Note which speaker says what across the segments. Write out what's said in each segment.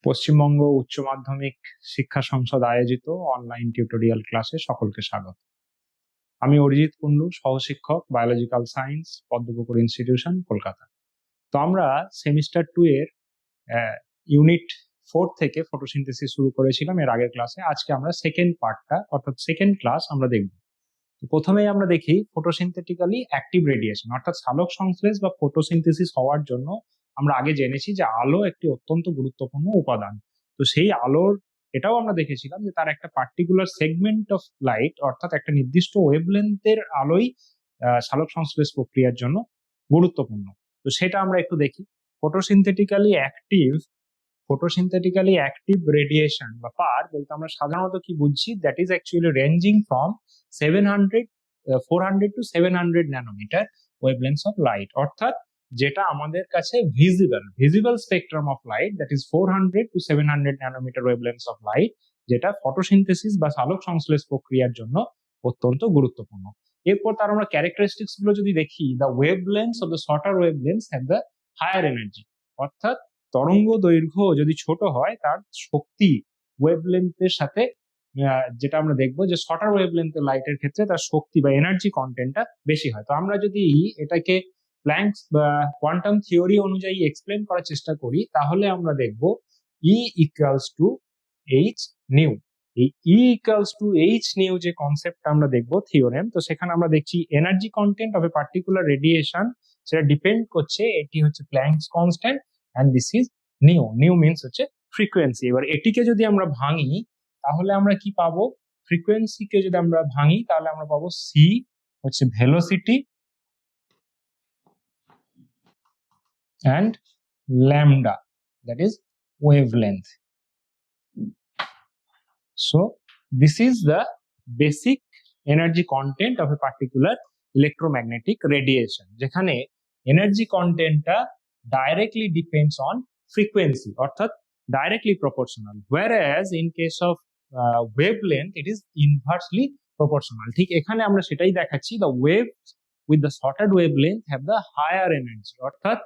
Speaker 1: পশ্চিমবঙ্গ উচ্চ মাধ্যমিক শিক্ষা সংসদ আয়োজিত অনলাইন টিউটোরিয়াল ক্লাসে সকলকে স্বাগত। আমি অরিজিৎ কুন্ডু, সহশিক্ষক, biological science, Padmapukur institution, Kolkata. তো আমরা সেমিস্টার 2 এর ইউনিট 4 থেকে ফটোসিনথেসিস শুরু করেছিলাম এর আগের ক্লাসে। আজকে আমরা সেকেন্ড পার্টটা অর্থাৎ সেকেন্ড ক্লাস আমরা দেখব। প্রথমেই আমরা দেখি ফটোসিনথেটিক্যালি অ্যাক্টিভ রেডিয়েশন অর্থাৎ সালোক সংশ্লেষ বা ফটোসিনথেসিস হওয়ার জন্য আমরা আগে জেনেছি যে আলো একটি অত্যন্ত গুরুত্বপূর্ণ উপাদান। তো সেই আলোর এটাও আমরা দেখেছিলাম যে তার একটা পার্টিকুলার সেগমেন্ট অফ লাইট অর্থাৎ একটা নির্দিষ্ট ওয়েভলেন্থের আলোই সালোক সংশ্লেষ প্রক্রিয়ার জন্য গুরুত্বপূর্ণ। তো সেটা আমরা একটু দেখি। ফটোসিনথেটিক্যালি অ্যাক্টিভ রেডিয়েশন বা পার বলতে আমরা সাধারণত কি বুঝছি, that is actually ranging from 400 to 700 nanometer wavelength of light, অর্থাৎ যেটা আমাদের কাছে visible spectrum of light, that is 400 to 700 nanometer wavelength of light, যেটা ফটোসিনথেসিস বা সালোক সংশ্লেষ প্রক্রিয়ার জন্য অত্যন্ত গুরুত্বপূর্ণ। এরপর তার আমরা ক্যারেক্টারিস্টিক্স গুলো যদি দেখি, the wavelengths of the shorter wavelengths have the higher energy, অর্থাৎ তরঙ্গ দৈর্ঘ্য যদি ছোট হয় তার শক্তি ওয়েভলেন্থের সাথে যেটা আমরা দেখবো যে শর্টার ওয়েভলেন্থের লাইটের ক্ষেত্রে তার শক্তি বা এনার্জি কন্টেন্টটা বেশি হয়। তো আমরা যদি এটাকে প্ল্যাঙ্কস বা কোয়ান্টাম থিওরি অনুযায়ী এক্সপ্লেন করার চেষ্টা করি তাহলে আমরা দেখব E equals to H new. এই E equals to H new যে কনসেপ্টটা আমরা দেখবো থিওরেম, তো সেখানে আমরা দেখছি energy content of a particular radiation সেটা ডিপেন্ড করছে, এটি হচ্ছে planks constant and this is new means হচ্ছে ফ্রিকোয়েন্সি। এবার এটিকে যদি আমরা ভাঙি তাহলে আমরা কি পাবো, ফ্রিকোয়েন্সিকে যদি আমরা ভাঙি তাহলে আমরা পাবো সি হচ্ছে velocity and lambda that is wavelength. So this is the basic energy content of a particular electromagnetic radiation, যেখানে এনার্জি কন্টেন্টটা directly depends on frequency অর্থাৎ directly proportional, whereas in case of wavelength it is inversely proportional. ঠিক এখানে আমরা সেটাই দেখাচ্ছি, the waves with the shorter wavelength have the higher energy, অর্থাৎ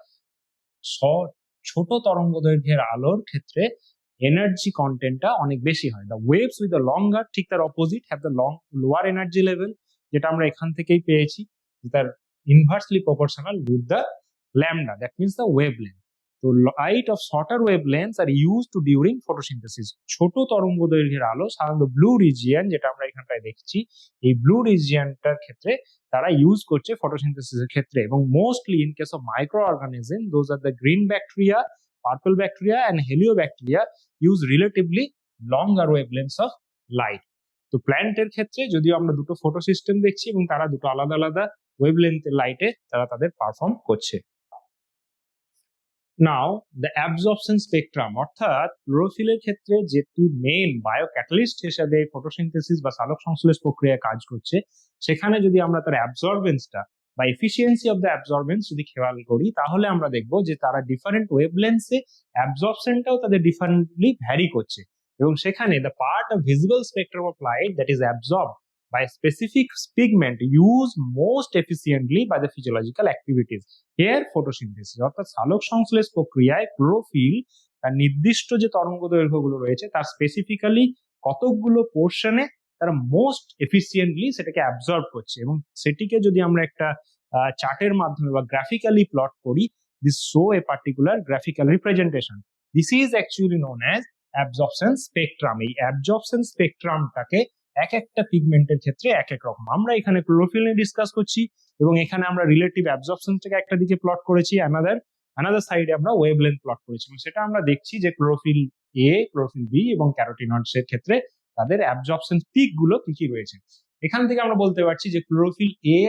Speaker 1: ছোট তরঙ্গ দৈর্ঘ্যের আলোর ক্ষেত্রে এনার্জি কন্টেন্টটা অনেক বেশি হয়। দ্য ওয়েভস উইথ দ্য লঙ্গার, ঠিক তার opposite, have the lower energy level, যেটা আমরা এখান থেকেই পেয়েছি, তার inversely proportional with the lambda, that means the wavelength. So light of shorter wavelengths are used to during photosynthesis. ছোট তরঙ্গ দৈর্ঘ্যের আলো সাধারণত ব্লু রিজিয়ন, যেটা আমরা এখানটায় দেখছি, এই ব্লু রিজিয়নটার ক্ষেত্রে তারা ইউজ করছে ফটোসিনথেসিসের ক্ষেত্রে। এবং mostly in case of micro organism, those are the green bacteria, purple bacteria and heliobacteria use relatively longer wavelengths of light. তো প্ল্যান্টের ক্ষেত্রে যদিও আমরা দুটো ফটো সিস্টেম দেখছি এবং তারা দুটো আলাদা আলাদা ওয়েভলেন্থের লাইটে তারা তাদের পারফর্ম করছে। নাও দ্য অ্যাবজর্পশন স্পেকট্রাম, অর্থাৎ ক্লোরোফিলের ক্ষেত্রে যেটি মেইন বায়োক্যাটালিস্ট হিসেবে ফটোসিনথেসিস বা সালোক সংশ্লেষ প্রক্রিয়ায় কাজ করছে, সেখানে যদি আমরা তার অ্যাবজর্বেন্সটা বা এফিসিয়েন্সি অফ দ্য অ্যাবজর্বেন্স যদি খেয়াল করি তাহলে আমরা দেখব যে তারা ডিফারেন্ট ওয়েভলেন্থসে অ্যাবজর্পশনটাও তাদের ডিফারেন্টলি ভ্যারি করছে। এবং সেখানে the part of visible spectrum of light that is absorbed by a specific pigment used most efficiently by the physiological activities, here photosynthesis, অর্থাৎ সালোক সংশ্লেষ প্রক্রিয়ায় ক্লোরোফিল তার নির্দিষ্ট যে তরঙ্গ দৈর্ঘ্যগুলো রয়েছে তার স্পেসিফিক্যালি কতকগুলো পোর্শনে তারা মোস্ট এফিসিয়েন্টলি সেটাকে অ্যাবজর্ব করছে। এবং সেটিকে যদি আমরা একটা চার্টের মাধ্যমে বা গ্রাফিক্যালি প্লট করি, this show a particular graphical representation, this is actually known as absorption spectrum. এই অ্যাবজর্পশন স্পেকট্রামটাকে এক একটা পিগমেন্টের ক্ষেত্রে এক এক রকম। আমরা এখানে ক্লোরোফিল নিয়ে ডিসকাস করছি এবং এখানে আমরা রিলেটিভ অ্যাবজর্পশনটাকে একটা দিকে প্লট করেছি, অ্যানাদার সাইডে আমরা ওয়েভলেন্থ প্লট করেছি। এবং সেটা আমরা দেখছি যে ক্লোরোফিল এ, ক্লোরোফিল বি এবং ক্যারোটিনয়েডস এর ক্ষেত্রে তাদের অ্যাবজর্পশন পিক গুলো কি কি রয়েছে। এখান থেকে আমরা বলতে পারছি যে ক্লোরোফিল এ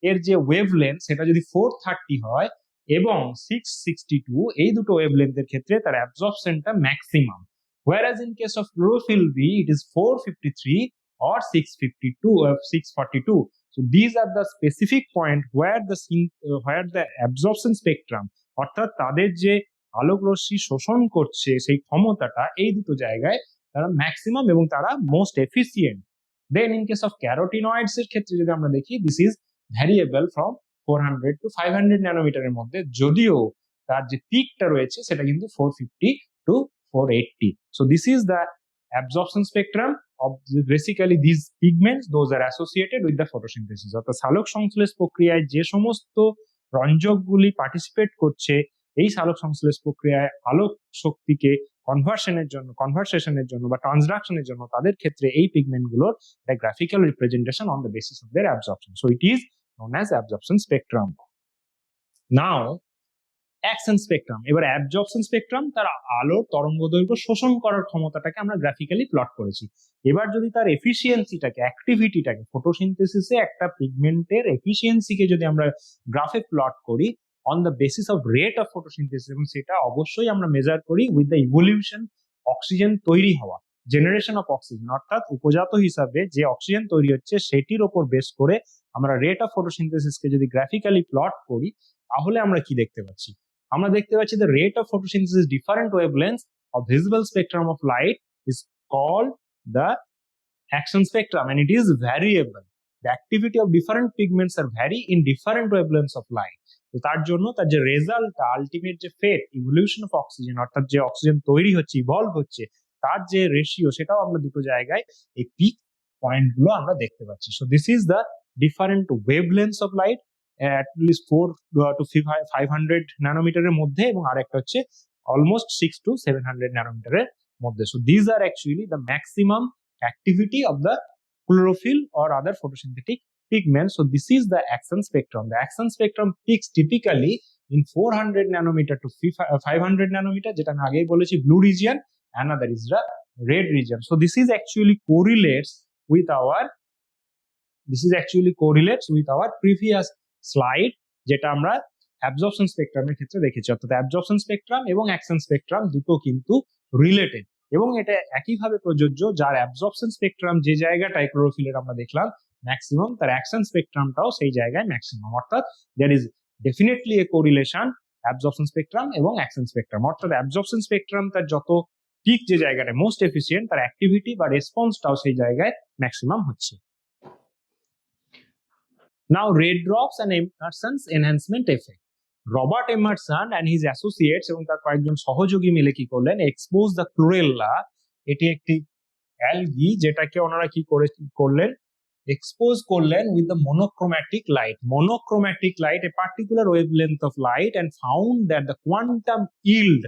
Speaker 1: এর যে ওয়েভলেন্থ সেটা যদি 430 হয় এবং 662, এই দুটো ওয়েভলেন্থের ক্ষেত্রে তার অ্যাবজর্পশনটা maximum, whereas in case of chlorophyll B it is 453 or 652 or 642. So these are the specific point where the absorption spectrum, অর্থাৎ তাদের যে আলোক রশ্মি শোষণ করছে সেই ক্ষমতাটা এই দুটো জায়গায় তারা ম্যাক্সিমাম এবং তারা most efficient. Then in case of carotenoids এর ক্ষেত্রে যদি আমরা দেখি, this is variable from 400 to 500 ন্যানোমিটারের মধ্যে, যদিও তার যে পিকটা রয়েছে সেটা কিন্তু 450 to 480. So this is the absorption spectrum of basically these pigments, those are associated with the photosynthesis. অর্থাৎ সালোক সংশ্লেষ প্রক্রিয়ায় যে সমস্ত রঞ্জকগুলি পার্টিসিপেট করছে এই সালোক সংশ্লেষ প্রক্রিয়ায় আলোক শক্তিকে কনভার্সেশনের জন্য বা ট্রান্সডাকশনের জন্য তাদের ক্ষেত্রে এই পিগমেন্ট গুলোর graphical representation on the basis of their absorption. So it is known as absorption spectrum. Now action spectrum, এবার অ্যাবজর্পশন স্পেকট্রাম তার আলোর তরঙ্গদৈর্ঘ্য শোষণ করার ক্ষমতাটাকে আমরা গ্রাফিক্যালি প্লট করেছি। এবার যদি তার এফিসিয়েন্সিটাকে, অ্যাক্টিভিটিটাকে, ফটোসিনথেসিসে একটা পিগমেন্টের এফিসিয়েন্সিকে যদি আমরা গ্রাফে প্লট করি on the basis of rate of photosynthesis, এবং সেটা অবশ্যই আমরা মেজার করি উইথ দ্য ইভলিউশন, অক্সিজেন তৈরি হওয়া, জেনারেশন অফ অক্সিজেন, অর্থাৎ উপজাত হিসাবে যে অক্সিজেন তৈরি হচ্ছে সেটির ওপর বেস করে আমরা রেট অফ ফটোসিনথেসিসকে যদি গ্রাফিক্যালি প্লট করি তাহলে আমরা কি দেখতে পাচ্ছি? আমরা দেখতে পাচ্ছি the rate of photosynthesis different wavelengths of visible spectrum of light is called the action spectrum, and it is variable. The activity of different pigments are vary in different wavelengths of light. তো তার জন্য তার যে result, ultimate যে ফেট, evolution of oxygen, অর্থাৎ যে oxygen তৈরি হচ্ছে, ইভলভ হচ্ছে, তার যে রেশিও, সেটাও আমরা দুটো জায়গায় এই পিক পয়েন্ট গুলো আমরা দেখতে পাচ্ছি। So this is the different wavelengths of light, at least 4 to 500 ন্যানোমিটারের মধ্যে, এবং আরেকটা হচ্ছে অলমোস্ট 6 to 700 ন্যানোমিটারের মধ্যে। So these are actually the maximum activity of the chlorophyll or other photosynthetic pigments. So this is the action spectrum. The action spectrum peaks typically in 400 nanometer to 500 nanometer, যেটা আমি আগেই বলেছি, blue region, another is the red region. So this is actually correlates with our previous slide, যেটা আমরা absorption স্পেকট্রামের ক্ষেত্রে দেখেছি। অর্থাৎ absorption spectrum এবং অ্যাকশন স্পেকট্রাম দুটো কিন্তু রিলেটেড, এবং এটা একইভাবে প্রযোজ্য। যার অ্যাবজর্পশন স্পেকট্রাম যে জায়গাটায় ক্লোরোফিলের আমরা দেখলাম ম্যাক্সিমাম, তার অ্যাকশন স্পেকট্রামটাও সেই জায়গায় ম্যাক্সিমাম। অর্থাৎ there is definitely a correlation absorption spectrum এবং অ্যাকশন স্পেকট্রাম। অর্থাৎ অ্যাবজর্পশন স্পেকট্রাম তার যত পিক যে জায়গাটায় মোস্ট এফিসিয়েন্ট, তার অ্যাক্টিভিটি বা রেসপন্সটাও সেই জায়গায় ম্যাক্সিমাম হচ্ছে। Now, red drops and Emerson's enhancement effect. Robert Emerson and his associates এবং তার কয়েকজন সহযোগী মিলে কি করলেন? এক্সপোজ দ্য ক্লোরেল্লা, এটি একটি অ্যালগি, যেটাকে ওনারা কি করলেন? এক্সপোজ করলেন with the monochromatic light, a particular wavelength of light, and found that the quantum yield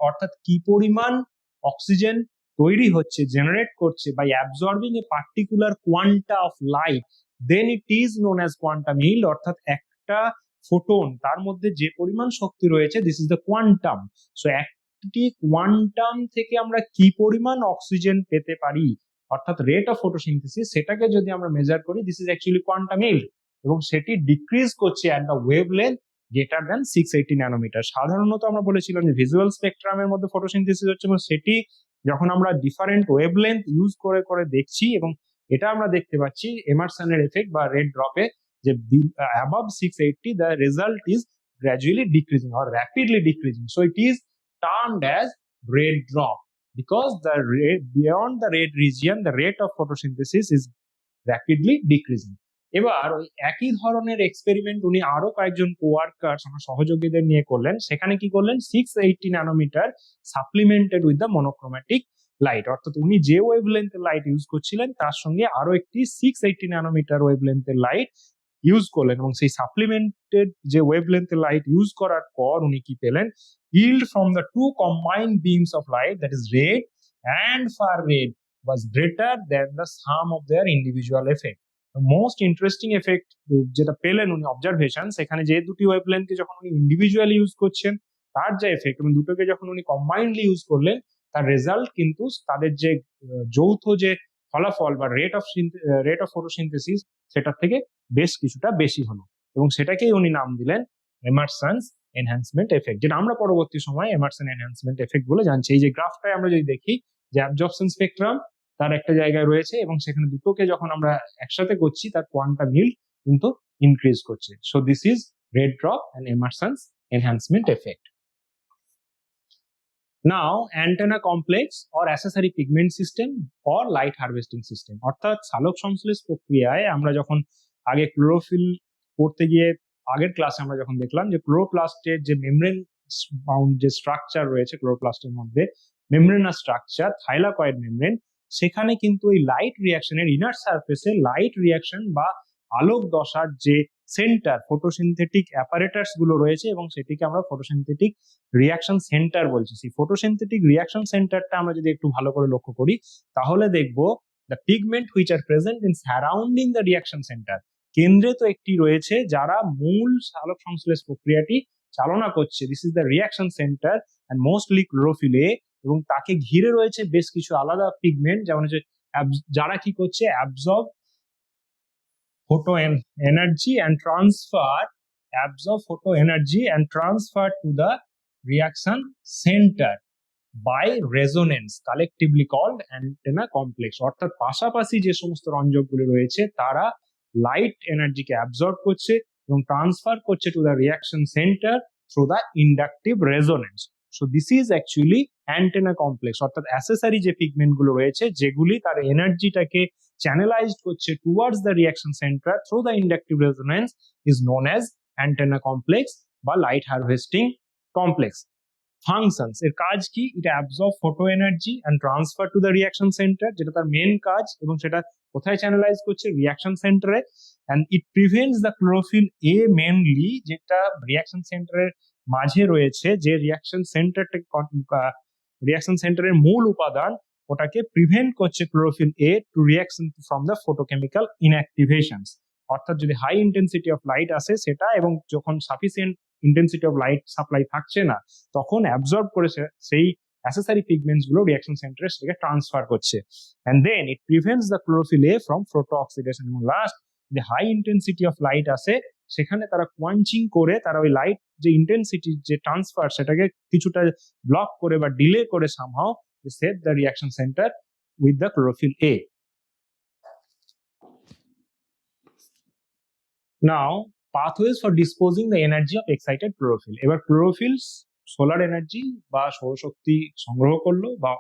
Speaker 1: অর্থাৎ কি পরিমাণ অক্সিজেন তৈরি হচ্ছে, জেনারেট করছে by absorbing a particular quanta of light, then it is known as quantum yield। অর্থাৎ একটা photon, তার মধ্যে যে পরিমাণ শক্তি রয়েছে, this is the quantum. So একটি কোয়ান্টাম থেকে আমরা কি পরিমাণ অক্সিজেন পেতে পারি, অর্থাৎ রেট অফ ফটোসিনথেসিস, সেটাকে যদি আমরা মেজার করি, this is actually quantum yield, এবং সেটি ডিক্রিজ করছে at the wavelength greater than 680 nanometer. সাধারণত আমরা বলেছিলাম যে ভিজুয়াল স্পেকট্রামের মধ্যে ফটোসিনথেসিস হচ্ছে, এবং সেটি যখন আমরা ডিফারেন্ট ওয়েভলেন্থ ইউজ করে দেখছি, এবং এটা আমরা দেখতে পাচ্ছি এমারসনের এফেক্ট বা রেড ড্রপে, যে above 680 the result is gradually decreasing or rapidly decreasing. So it is termed as red drop because beyond the red region the rate of photosynthesis is rapidly decreasing. এবার ওই একই ধরনের এক্সপেরিমেন্ট উনি আরো কয়েকজন কোয়ার্কার, সহযোগীদের নিয়ে করলেন। সেখানে কি করলেন? 680 nanometer supplemented with the monochromatic light, অর্থাৎ উনি যে ওয়েভলেন্থের লাইট ইউজ করছিলেন তার সঙ্গে আরো একটি 680 ন্যানোমিটার ওয়েভলেন্থের লাইট ইউজ করলেন, এবং সেই সাপ্লিমেন্টেড যে ওয়েভলেন্থের লাইট ইউজ করার পর উনি কি পেলেন? yield from the two combined beams of light, that is red and far red, was greater than the sum of their individual effect. Most interesting effect যেটা পেলেন উনি অবজারভেশন, সেখানে যে দুটি ওয়েভলেন্থকে যখন উনি ইন্ডিভিজুয়ালি ইউজ করছেন তার যে এফেক্ট, এবং দুটোকে যখন উনি কম্বাইন্ডলি ইউজ করলেন, তার রেজাল্ট কিন্তু তাদের যে যৌথ যে ফলাফল বা রেট অফ ফটোসিনথেসিস, সেটার থেকে বেশ কিছুটা বেশি হলো, এবং সেটাকেই উনি নাম দিলেন এমারসনস এনহ্যান্সমেন্ট এফেক্ট, যেটা আমরা পরবর্তী সময় এমারসন এনহ্যান্সমেন্ট এফেক্ট বলে জানছি। এই যে গ্রাফটায় আমরা যদি দেখি যে অ্যাবজর্পশন স্পেকট্রাম তার একটা জায়গায় রয়েছে, এবং সেখানে দুটোকে যখন আমরা একসাথে করছি তার কোয়ান্টাম yield কিন্তু ইনক্রিজ করছে। So this is red drop and Emerson's enhancement effect. Now antenna complex or accessory pigment system or light harvesting system, অর্থাৎ সালোক সংশ্লেষ প্রক্রিয়ায় আমরা যখন আগে ক্লোরোফিল পড়তে গিয়ে আগের ক্লাসে আমরা যখন দেখলাম যে ক্লোরোপ্লাস্টের যে মেমব্রেন বাউন্ড যে স্ট্রাকচার রয়েছে ক্লোরোপ্লাস্টের মধ্যে, মেমব্রেনাস স্ট্রাকচার, থাইলাকয়েড মেমব্রেন, সেখানে কিন্তু এই লাইট রিয়াকশনের ইনার সারফেসে লাইট রিয়াকশন বা আলোক দশার যে সেন্টার ফটোসিনথেটিক অ্যাপারেটাস গুলো রয়েছে এবং সেটিকে আমরা ফটোসিনথেটিক রিয়াকশন সেন্টার বলছি। সেই ফটোসিনথেটিক রিয়াকশন সেন্টারটা আমরা যদি একটু ভালো করে লক্ষ্য করি তাহলে দেখবো the pigment which are present in surrounding the reaction centre, কেন্দ্রে তো একটি রয়েছে যারা মূল সালোক সংশ্লেষ প্রক্রিয়াটি চালনা করছে, this is the reaction centre and mostly chlorophyll A, এবং তাকে ঘিরে রয়েছে বেশ কিছু আলাদা পিগমেন্ট যেমন হচ্ছে যারা কি করছে absorb photo energy and absorb photo energy and transfer to the reaction center by resonance, collectively called antenna complex। অর্থাৎ পাশাপাশি যে সমস্ত রঞ্জকগুলি রয়েছে তারা লাইট এনার্জিকে অ্যাবজর্ব করছে এবং ট্রান্সফার করছে to the reaction centre through the inductive resonance. So this is actually antenna complex, অর্থাৎ অ্যাসেসারি যে পিগমেন্ট গুলো রয়েছে যেগুলি তার এনার্জিটাকে চ্যানেলাইজড করছে towards the reaction centre through the inductive resonance is known as antenna complex বা লাইট হারভেস্টিং কমপ্লেক্স। ফাংশনস, এর কাজ কি? এটা absorb photo energy and transfer to the reaction center, যেটা তার মেন কাজ, এবং সেটা কোথায় চ্যানেলাইজ করছে? রিয়াকশন সেন্টারে। And it prevents the chlorophyll A mainly, যেটা রিয়াকশন সেন্টারের মাঝে রয়েছে, যে রিয়াকশন সেন্টারের মূল উপাদান, ওটাকে প্রিভেন্ট করছে chlorophyll a to reaction from the photochemical inactivations. অর্থাৎ যদি হাই ইন্টেন্সিটি অফ লাইট আসে সেটা, এবং যখন sufficient intensity of light supply থাকছে না তখন অ্যাবজর্ব করে সেই অ্যাসেসারি পিগমেন্টস গুলো রিয়াকশন সেন্টারে সেটাকে ট্রান্সফার করছে। And then it prevents the chlorophyll A from photo oxidation. এবং লাস্ট, যে হাই ইন্টেন্সিটি অফ লাইট আসে সেখানে তারা কোয়াঞ্চিং করে তারা ওই লাইট যে ইন্টেন্সিটি যে ট্রান্সফার সেটাকে কিছুটা ব্লক করে বা ডিলে করে somehow save the reaction centre with the chlorophyll A. Now pathways for disposing the energy of excited chlorophyll। এবার ক্লোরোফিল সোলার এনার্জি বা সৌরশক্তি সংগ্রহ করলো বা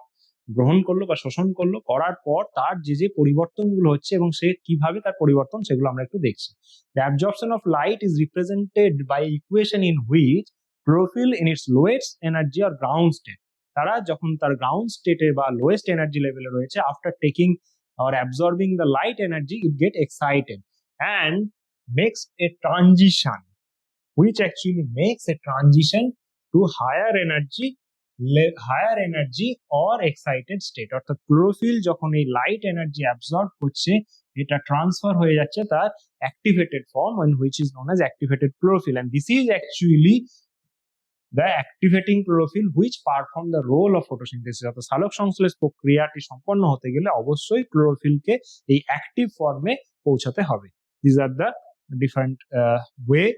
Speaker 1: গ্রহণ করলো বা শোষণ করলো, করার পর তার যে যে পরিবর্তনগুলো হচ্ছে এবং সে কিভাবে তার পরিবর্তন সেগুলো আমরা একটু দেখছি। The absorption of light is represented by equation in which chlorophyll in its lowest energy or ground state, তারা যখন তার গ্রাউন্ড স্টেটে বা লোয়েস্ট এনার্জি লেভেলে রয়েছে, after taking or absorbing the light energy it get excited and makes a transition, which actually makes a transition to higher energy or excited state। অর্থাৎ chlorophyll যখন এই লাইট এনার্জি অ্যাবজর্ব করছে এটা transfer হয়ে যাচ্ছে তার activated form, which is known as activated chlorophyll, and this is actually the activating chlorophyll which perform the role of photosynthesis। অর্থাৎ সালোক সংশ্লেষ প্রক্রিয়াটি সম্পন্ন হতে গেলে অবশ্যই ক্লোরোফিলকে এই অ্যাক্টিভ ফর্মে পৌঁছাতে হবে। These are the different way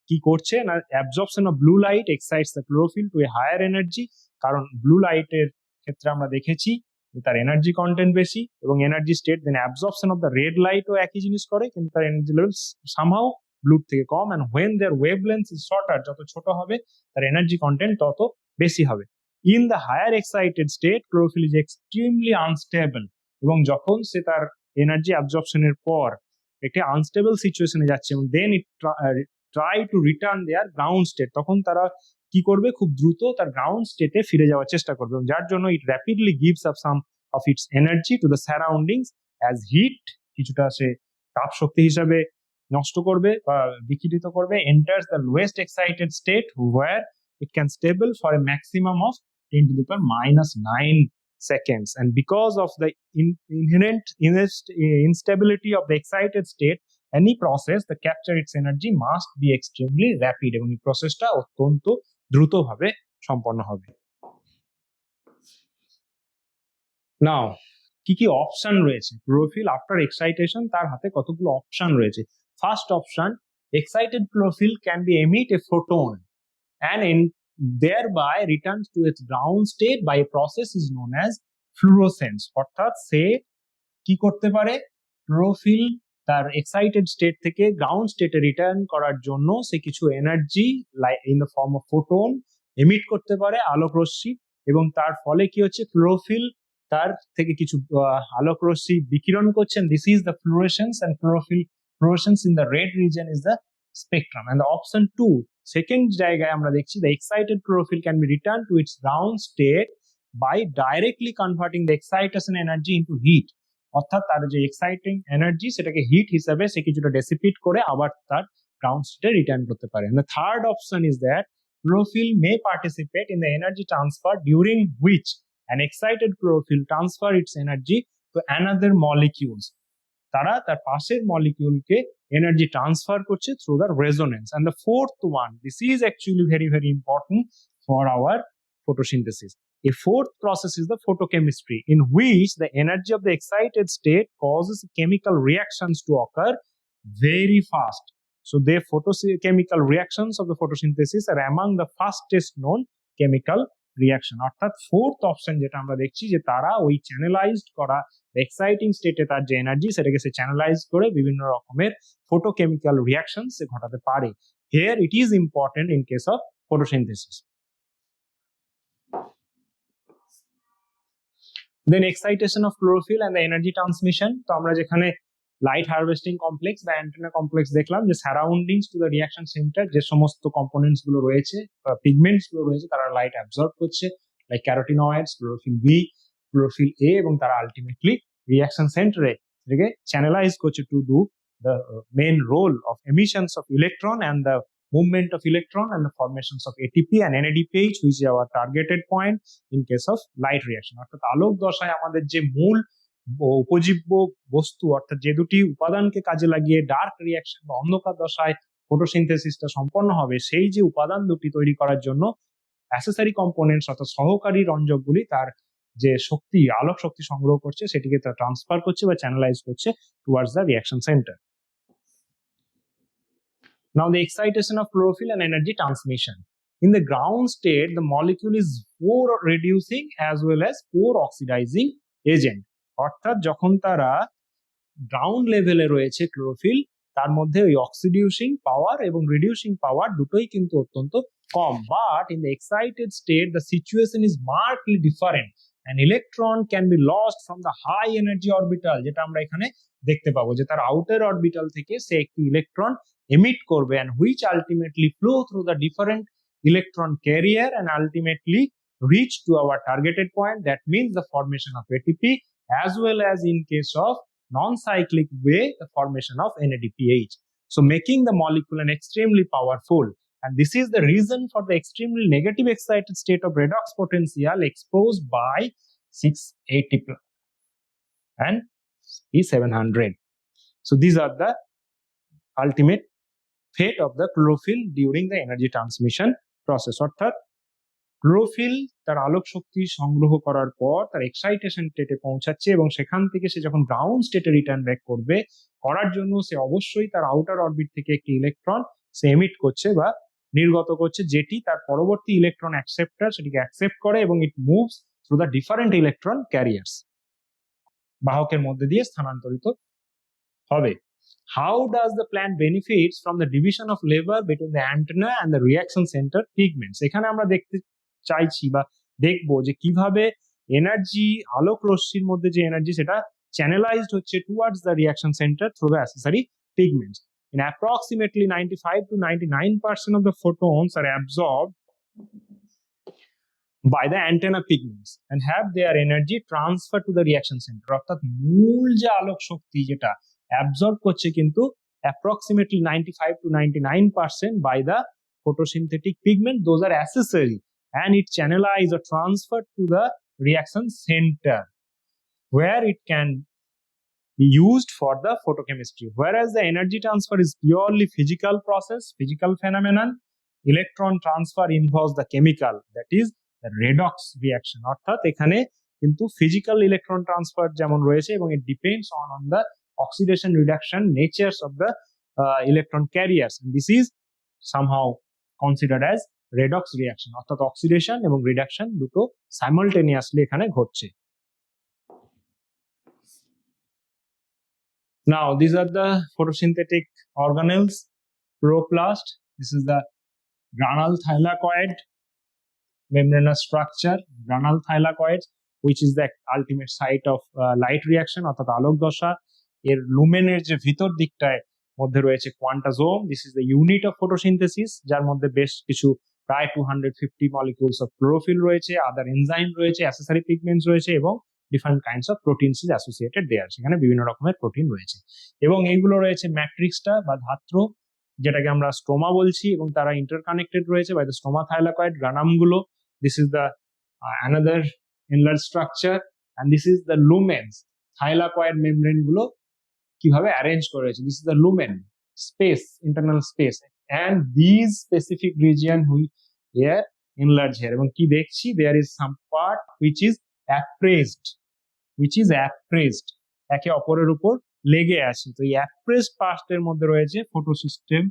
Speaker 1: কি করছে না, absorption of blue light excites the chlorophyll to a higher energy, কারণ ব্লু লাইটের ক্ষেত্রে আমরা দেখেছি তার এনার্জি কন্টেন্ট বেশি এবং energy state. Then absorption of the red লাইটও একই জিনিস করে কিন্তু তার এনার্জি লেভেল সামহাউ ব্লুর থেকে কম। And when their wavelength is shorter, যত ছোট হবে তার এনার্জি কন্টেন্ট তত বেশি হবে। In the higher excited state chlorophyll is extremely unstable, এবং যখন সে তার এনার্জি অ্যাবজর্পশনের পর একটি আনস্টেবল সিচুয়েশনে যাচ্ছে এবং then it try to return their ground state, তখন তারা কি করবে? খুব দ্রুত তার গ্রাউন্ড স্টেটে ফিরে যাওয়ার চেষ্টা করবে, এবং যার জন্য it rapidly gives up some of its energy to the surroundings as heat, কিছুটা সে তাপ শক্তি হিসাবে নষ্ট করবে বা বিকিরিত করবে। Enters the lowest excited state where it can stable for a maximum of 10⁻⁹ seconds, and because of the inherent instability of the excited state, any process that capture its energy must be extremely rapid, এবং এই প্রসেসটা অত্যন্ত দ্রুতভাবে সম্পন্ন হবে। নাও কি কি option রয়েছে chlorophyll after excitation, তার হাতে কতগুলো অপশন রয়েছে। First option, excited chlorophyll can be emit A photon and thereby returns to its ground state by a process is known as fluorescence। অর্থাৎ সে কি করতে পারে? ক্লোরোফিল তার এক্সাইটেড স্টেট থেকে গ্রাউন্ড স্টেটে রিটার্ন করার জন্য সে কিছু energy in the form of photon emit করতে পারে, আলোক রশ্মি, এবং তার ফলে কি হচ্ছে? ক্লোরোফিল তার থেকে কিছু আলোক রশ্মি বিকিরণ করছেন। This is the fluorescence, and chlorophyll fluorescence in the red region is the spectrum। And the option 2, second জায়গায় আমরা দেখছি the excited chlorophyll can be returned to its ground state by directly converting the excitation energy into heat. অর্থাৎ তার যে exciting energy সেটাকে hit হিসাবে সে কিছুটা ডেসিপিট করে আবার তার গ্রাউন্ড স্টেটে রিটার্ন করতে পারে। And the third option is that chlorophyll may participate in the energy transfer during which an excited chlorophyll transfer its energy to another molecules. তারা তার পাশের মলিকিউলকে এনার্জি ট্রান্সফার করছে through the resonance. And the fourth one, this is actually very very important for our photosynthesis. A fourth process is the photochemistry, in which the energy of the excited state causes chemical reactions to occur very fast. So the photochemical reactions of the photosynthesis are among the fastest known chemical reaction. অর্থাৎ fourth option যেটা আমরা দেখছি যে তারা ওই চ্যানেলাইজড করা exciting স্টেটে তার যে এনার্জি সেটাকে সে চ্যানেলাইজ করে বিভিন্ন রকমের ফটোকেমিক্যাল রিয়াকশন সে ঘটাতে পারে। Here it is important in case of photosynthesis. Then excitation of chlorophyll and the energy transmission. তো আমরা যেখানে লাইট হারভেস্টিং কমপ্লেক্স বা অ্যান্টেনা কমপ্লেক্স দেখলাম, যে surroundings to the reaction center যে সমস্ত কম্পোনেন্টস গুলো রয়েছে, পিগমেন্টস গুলো রয়েছে, তারা লাইট অ্যাবজর্ব করছে, like carotenoids, chlorophyll B, chlorophyll A, এবং তারা আলটিমেটলি রিয়াকশন সেন্টারে এটাকে চ্যানেলাইজ করছে to do the main role of emissions of electron and the movement of electron and the formations of ATP and NADPH, which is our targeted point in case of light reaction. অর্থাৎ আলোক দশায় আমাদের যে মূল উপজীব্য বস্তু, অর্থাৎ যে দুটি উপাদানকে কাজে লাগিয়ে ডার্ক রিয়াকশন বা অন্ধকার দশায় ফটোসিনথেসিসটা সম্পন্ন হবে, সেই যে উপাদান দুটি তৈরি করার জন্য অ্যাসেসরি কম্পোনেন্টস অর্থাৎ সহকারী রঞ্জকগুলি তার যে শক্তি, আলোক শক্তি সংগ্রহ করছে, সেটিকে তা ট্রান্সফার করছে বা চ্যানেলাইজ করছে towards the reaction centre. Now the excitation of chlorophyll and energy transmission. In the ground state, the molecule is pore reducing as well as pore oxidizing agent. অর্থাৎ যখন তারা গ্রাউন্ড লেভেলে রয়েছে ক্লোরোফিল, তার মধ্যে ওই অক্সিডিউসিং পাওয়ার এবং রিডিউসিং পাওয়ার দুটোই কিন্তু অত্যন্ত কম। But in the excited state the situation is markedly different. An electron can be lost from the high energy orbital, যেটা আমরা এখানে দেখতে পাবো যে তার আউটার অরবিটাল থেকে সে একটি ইলেকট্রন emit করবে, and which ultimately flow through the different electron carrier and ultimately reach to our targeted point. That means the formation of ATP, as well as in case of non-cyclic way, the formation of NADPH. So making the molecule an extremely powerful. And this is the reason for the extremely negative excited state of redox potential exposed by 680 and E700. So these are the ultimate fate of the chlorophyll during the energy transmission process. অর্থাৎ chlorophyll তার আলোক শক্তি সংগ্রহ করার পর তার excitation স্টেটে পৌঁছাচ্ছে, এবং সেখান থেকে সে যখন গ্রাউন্ড স্টেটে রিটার্ন ব্যাক করবে, করার জন্য সে অবশ্যই তার আউটার অরবিট থেকে একটি ইলেকট্রন সে এমিট করছে বা নির্গত করছে, যেটি তার পরবর্তী ইলেকট্রন অ্যাকসেপ্টার সেটিকে অ্যাকসেপ্ট করে এবং it moves through the different electron carriers, বাহকের মধ্যে দিয়ে স্থানান্তরিত হবে। How does the plant benefits from the division of labor between the antenna and the reaction center pigments? এখানে আমরা দেখতে চাইছি বা দেখবো যে কিভাবে এনার্জি, আলোক রশ্মির মধ্যে যে এনার্জি সেটা চ্যানেলাইজড হচ্ছে towards the reaction centre through the accessory pigments. In approximately 95 to 99% of the photons are absorbed by the antenna pigments and have their energy transferred to the reaction center. অর্থাৎ মূল যে আলোক শক্তি যেটা absorb করছে কিন্তু approximately 95 to 99% by the photosynthetic pigment. Those are accessory, and it channelized or transferred to the reaction center where it can be used for the photochemistry. Whereas the energy transfer is purely physical process, physical phenomenon, electron transfer involves the chemical, that is the redox reaction. অর্থাৎ এখানে কিন্তু physical electron transfer যেমন রয়েছে, এবং it depends on the oxidation reduction natures of the electron carriers, and this is somehow considered as redox reaction. অর্থাৎ oxidation এবং reduction দুটো simultaneously এখানে ঘটছে। Now these are the photosynthetic organelles. Chloroplast, this is the granule thylakoid membranous structure, granule thylakoids, which is the ultimate site of light reaction অর্থাৎ আলোক দশা। এর লুমেনের যে ভিতর দিকটায় মধ্যে রয়েছে quantasome, this is the unit of photosynthesis, যার মধ্যে বেশ কিছু প্রায় 250 মলিকিউলস অফ ক্লোরোফিল রয়েছে, আদার এনজাইম রয়েছে, অ্যাসেসরি পিগমেন্টস রয়েছে এবং different kinds of proteins is associated there, সেখানে বিভিন্ন রকমের প্রোটিন রয়েছে। এবং এইগুলো রয়েছে ম্যাট্রিক্সটা বা ধাত্র, যেটাকে আমরা স্ট্রোমা বলছি, এবং তারা ইন্টারকানেক্টেড রয়েছে by the stroma thylakoid granum গুলো। This is the another inner structure, and this is the lumens, thylakoid membrane গুলো কিভাবে অ্যারেঞ্জ করেছে, this is the lumen space, internal space, and this specific region here enlarge here, এবং কি দেখছি, there is some part which is appraised, একে অপরের উপর লেগে আছে। তো এই অ্যাপ্রেসড পার্টের মধ্যে রয়েছে photosystem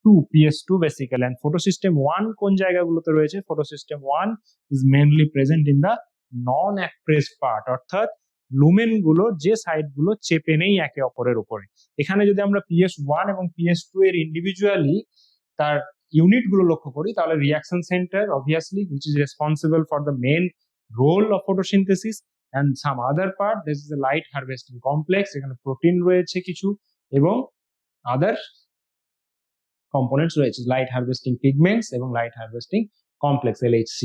Speaker 1: 2 PS2 basically, and photosystem 1 কোন জায়গাগুলোতে রয়েছে, photosystem 1 is mainly present in the non appressed part, অর্থাৎ লুমেন গুলো যে সাইড গুলো চেপে নেই একে অপরের উপরে। এখানে যদি আমরা PS1 এবং PS2 এর ইন্ডিভিজুয়ালি তার ইউনিট গুলো লক্ষ্য করি, তাহলে reaction centre obviously which is responsible for the main role of photosynthesis, and some other part, this is the light harvesting complex, এখানে প্রোটিন রয়েছে কিছু এবং আদার কম্পোনেন্টস রয়েছে, লাইট হারভেস্টিং পিগমেন্টস এবং light harvesting complex LHC।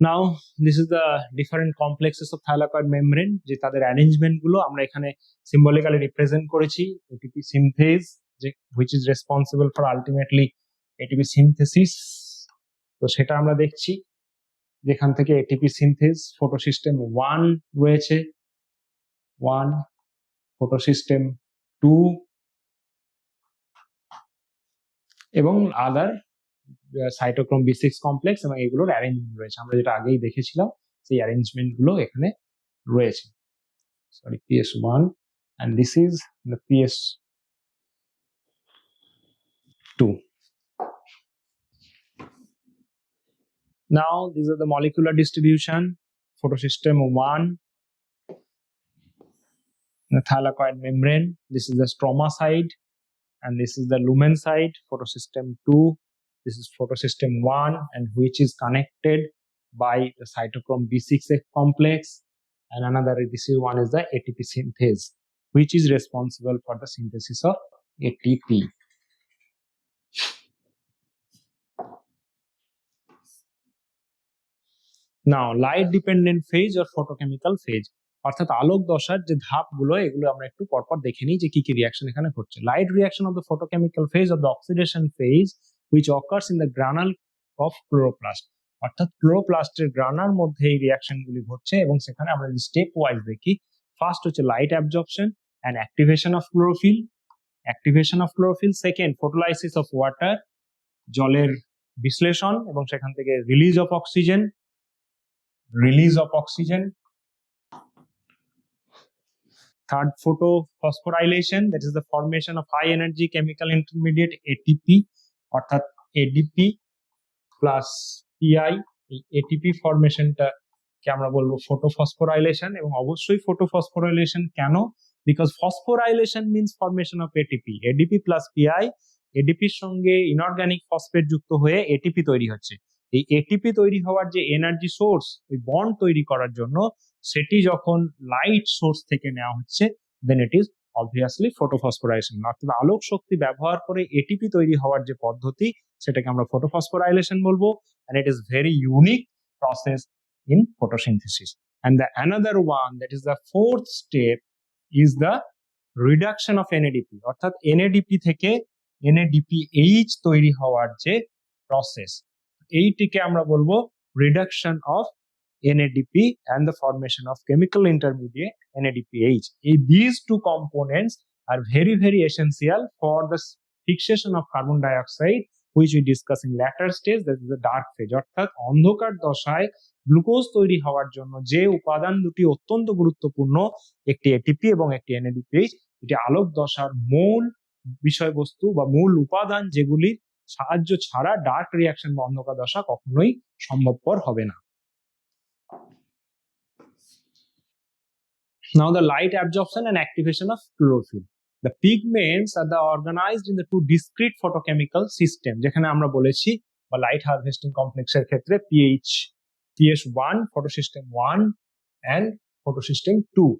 Speaker 1: Now this is the different complexes of thylakoid membrane, যে তাদের arrangement গুলো আমরা এখানে সিম্বলিক্যালি রিপ্রেজেন্ট করেছি। ATP synthase, which is responsible for ultimately ATP synthesis, তো সেটা আমরা দেখছি, যেখান থেকে ATP সিনথেস ফটোসিস্টেম 1 রয়েছে, 1 ফটোসিস্টেম 2 এবং আদার সাইটোক্রোম B6 কমপ্লেক্স, এবং এগুলোর অ্যারেঞ্জমেন্ট রয়েছে, আমরা যেটা আগেই দেখেছিলাম সেই অ্যারেঞ্জমেন্ট গুলো এখানে রয়েছে। Sorry, PS1 and this is the PS2. Now these are the molecular distribution. Photosystem 1, the thylakoid membrane, this is the stroma side, and this is the lumen side. Photosystem 2, this is photosystem 1, and which is connected by the cytochrome B6 complex, and another, this is one is the ATP synthase, which is responsible for the synthesis of ATP. Now light dependent phase or photochemical phase, অর্থাৎ আলোক দশার যে ধাপগুলো, এগুলো আমরা একটু পরপর দেখে নিই যে কি কি রিয়াকশন এখানে ঘটছে। Light reaction of the photochemical phase of the oxidation phase which occurs in the granule of chloroplast, অর্থাৎ ক্লোরোপ্লাস্টের গ্রানার মধ্যে এই রিয়াকশন গুলি ঘটছে, এবং সেখানে আমরা যদি স্টেপ ওয়াইজ দেখি, ফার্স্ট হচ্ছে light absorption and activation of chlorophyll, second photolysis of water, জলের বিশ্লেষণ এবং সেখান থেকে release of oxygen, third photophosphorylation, that is the formation of high energy chemical intermediate ATP, অর্থাৎ ADP plus PI, এই ATP ফরমেশনটা কে আমরা বলবো ফটোফসফোরাইলেশন। এবং অবশ্যই ফটোফসফোরাইলেশন কেন, because phosphorylation means formation of ADP plus PI, ADPর সঙ্গে ইনঅর্গানিক ফসফেট যুক্ত হয়ে ATP তৈরি হচ্ছে। এই ATP তৈরি হওয়ার যে এনার্জি সোর্স, ওই বন্ড তৈরি করার জন্য, সেটি যখন লাইট সোর্স থেকে নেওয়া হচ্ছে, দেন ইট ইজ অবভিয়াসলি ফটোফসফোরাইলেশন, অর্থাৎ আলোক শক্তি ব্যবহার করে ATP তৈরি হওয়ার যে পদ্ধতি, সেটাকে আমরা ফটোফসফোরাইলেশন বলবো, and it is very unique process in photosynthesis. And the another one, that is the fourth step, is the reduction of NADP, অর্থাৎ NADP থেকে NADPH তৈরি হওয়ার যে প্রসেস, এইটিকে আমরা বলবো reduction of NADP and the formation of chemical intermediate NADPH. These two components are very, very essential for the fixation of carbon dioxide, which we discuss in latter stage, that is the dark phase, অর্থাৎ অন্ধকার দশায় glucose তৈরি হওয়ার জন্য যে উপাদান দুটি অত্যন্ত গুরুত্বপূর্ণ, একটি ATP এবং একটি NADPH, এটি আলোক দশার মূল বিষয়বস্তু বা মূল উপাদান, যেগুলির সাহায্য ছাড়া ডার্ক রিয়াকশন বা অন্ধকার দশা কখনোই সম্ভবপর হবে না। Now the light absorption and activation of chlorophyll. The pigments are organized in the two discrete photochemical system, যেখানে আমরা বলেছি বা লাইট হারভেস্টিং কমপ্লেক্সের ক্ষেত্রে PS1 photosystem 1 and photosystem 2,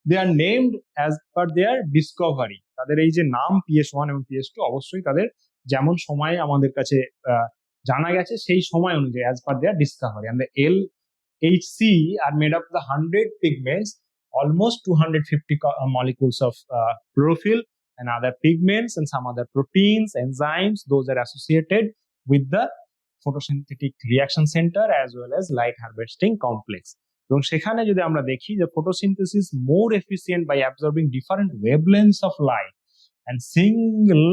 Speaker 1: they are named as per their discovery. তাদের এই যে নাম PS1 এবং PS2 অবশ্যই তাদের যেমন সময়ে আমাদের কাছে জানা গেছে সেই সময় অনুযায়ী as per their discovery. And the LHC are made up of the 100 pigments, almost 250 molecules of chlorophyll and other pigments and some other proteins, enzymes. Those are associated with the photosynthetic reaction center as well as light harvesting complex. এবং সেখানে যদি আমরা দেখি যে photosynthesis more efficient by absorbing different wavelengths of light and single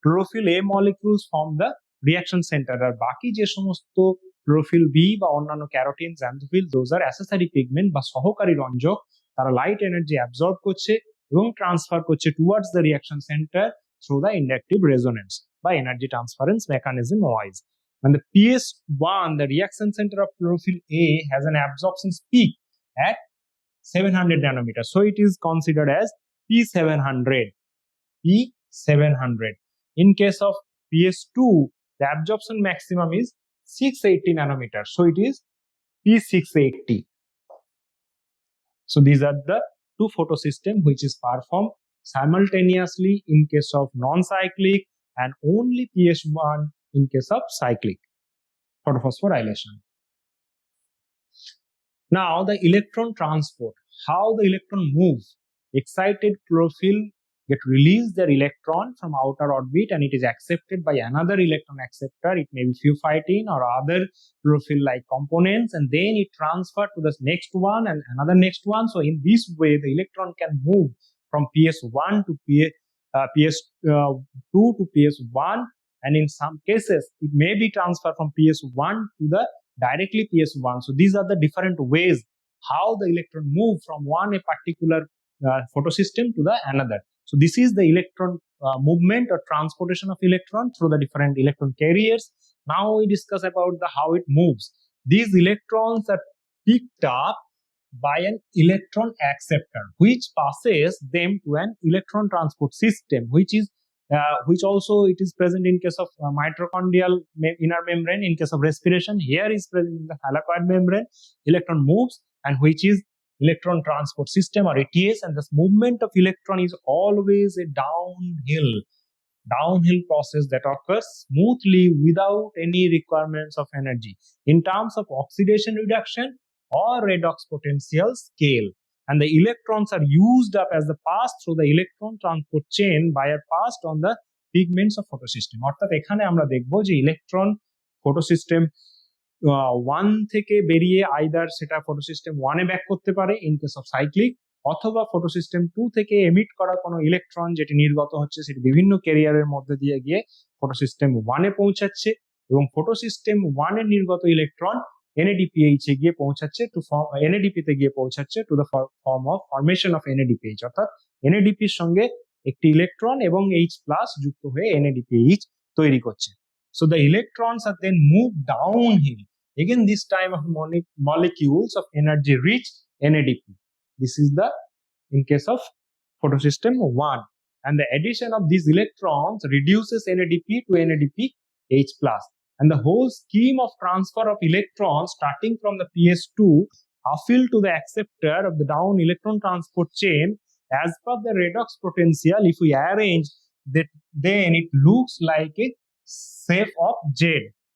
Speaker 1: chlorophyll A molecules from the reaction center। আর বাকি যে সমস্ত chlorophyll B বা অন্যান্য carotene, xanthophyll, those are accessory pigment বা সহকারী রঞ্জক, তারা লাইট এনার্জি অ্যাবজর্ব করছে এবং ট্রান্সফার করছে towards the reaction centre through the inductive resonance বা energy transference mechanism wise. And the PS1, the reaction center of chlorophyll A, has an absorption peak at 700 nanometers. So it is considered as P700. P700. In case of PS2, the absorption maximum is 680 nanometers. So it is P680. So these are the two photosystem which is performed simultaneously in case of non-cyclic and only PS1 in case of cyclic photophosphorylation. Now the electron transport, how the electron moves. Excited chlorophyll get release their electron from outer orbit and it is accepted by another electron acceptor. It may be phyophytin or other chlorophyll like components, and then it transfer to the next one and another next one. So in this way the electron can move from PS1 to PS2 to PS1, and in some cases it may be transferred from PS1 to the directly PS1. So these are the different ways how the electron move from one a particular photosystem to the another. So this is the electron movement or transportation of electron through the different electron carriers. Now we discuss about how it moves. These electrons are picked up by an electron acceptor which passes them to an electron transport system, which also it is present in case of mitochondrial inner membrane. In case of respiration, here is present in the thylakoid membrane. Electron moves, and which is electron transport system or ETS, and this movement of electron is always a downhill process that occurs smoothly without any requirements of energy in terms of oxidation reduction or redox potential scale. And the electrons are used up as the pass through the electron transport chain by a passed on the pigments of photosystem. অর্থাৎ এখানে আমরা দেখব যে electron photosystem 1 থেকে বেরিয়ে either সেটা photosystem 1 এ back করতে পারে ইন কেস অফ সাইক্লিক, অথবা ফটোসিস্টেম 2 থেকে এমিট করা কোনো ইলেকট্রন যেটি নির্গত হচ্ছে সেটি বিভিন্ন ক্যারিয়ারের মধ্যে দিয়ে গিয়ে ফটোসিস্টেম 1 এ পৌঁছাচ্ছে, এবং ফটোসিস্টেম 1 এর নির্গত ইলেকট্রন NADPH এ গিয়ে পৌঁছাচ্ছে NADP তে গিয়ে পৌঁছাচ্ছে to the form of formation of NADPH, অর্থাৎ NADP এর সঙ্গে একটি ইলেকট্রন এবং H+ যুক্ত হয়ে NADPH তৈরি করছে। So the electrons are then moved downhill. Again, this time of molecules of energy rich NADP. This is the in case of photosystem 1, and the addition of these electrons reduces NADP to NADPH+. And the whole scheme of transfer of electrons starting from the PS2 uphill to the acceptor of the down electron transport chain as per the redox potential, if we arrange that, then it looks like a shape of Z.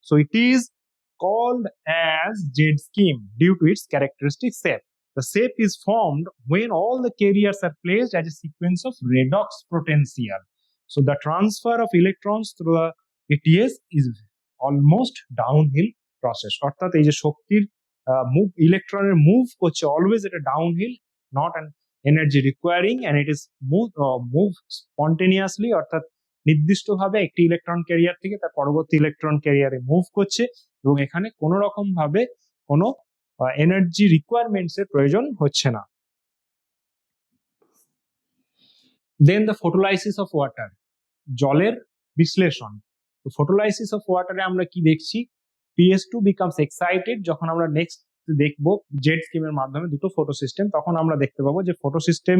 Speaker 1: So it is called as Z scheme due to its characteristic shape. The shape is formed when all the carriers are placed as a sequence of redox potential. So the transfer of electrons through the ETS is almost downhill process. অর্থাৎ এই যে শক্তির move ইলেকট্রনের move করছে always এটা downhill, not an energy requiring, and it is move spontaneously, অর্থাৎ নির্দিষ্টভাবে একটি ইলেকট্রন ক্যারিয়ার থেকে তার পরবর্তী ইলেকট্রন ক্যারিয়ারে মুভ করছে, এবং এখানে কোনো রকম ভাবে কোনো এনার্জি রিকোয়ারমেন্টস এর প্রয়োজন হচ্ছে না। দেন দ্য ফটোলাইসিস অফ ওয়াটার, জলের বিশ্লেষণ। তো ফটোলাইসিস অফ ওয়াটারে আমরা কি দেখছি, PS2 বিকামস এক্সাইটেড, যখন আমরা নেক্সট দেখবো জেড স্কিমের মাধ্যমে দুটো ফটোসিস্টেম, তখন আমরা দেখতে পাবো যে ফটোসিস্টেম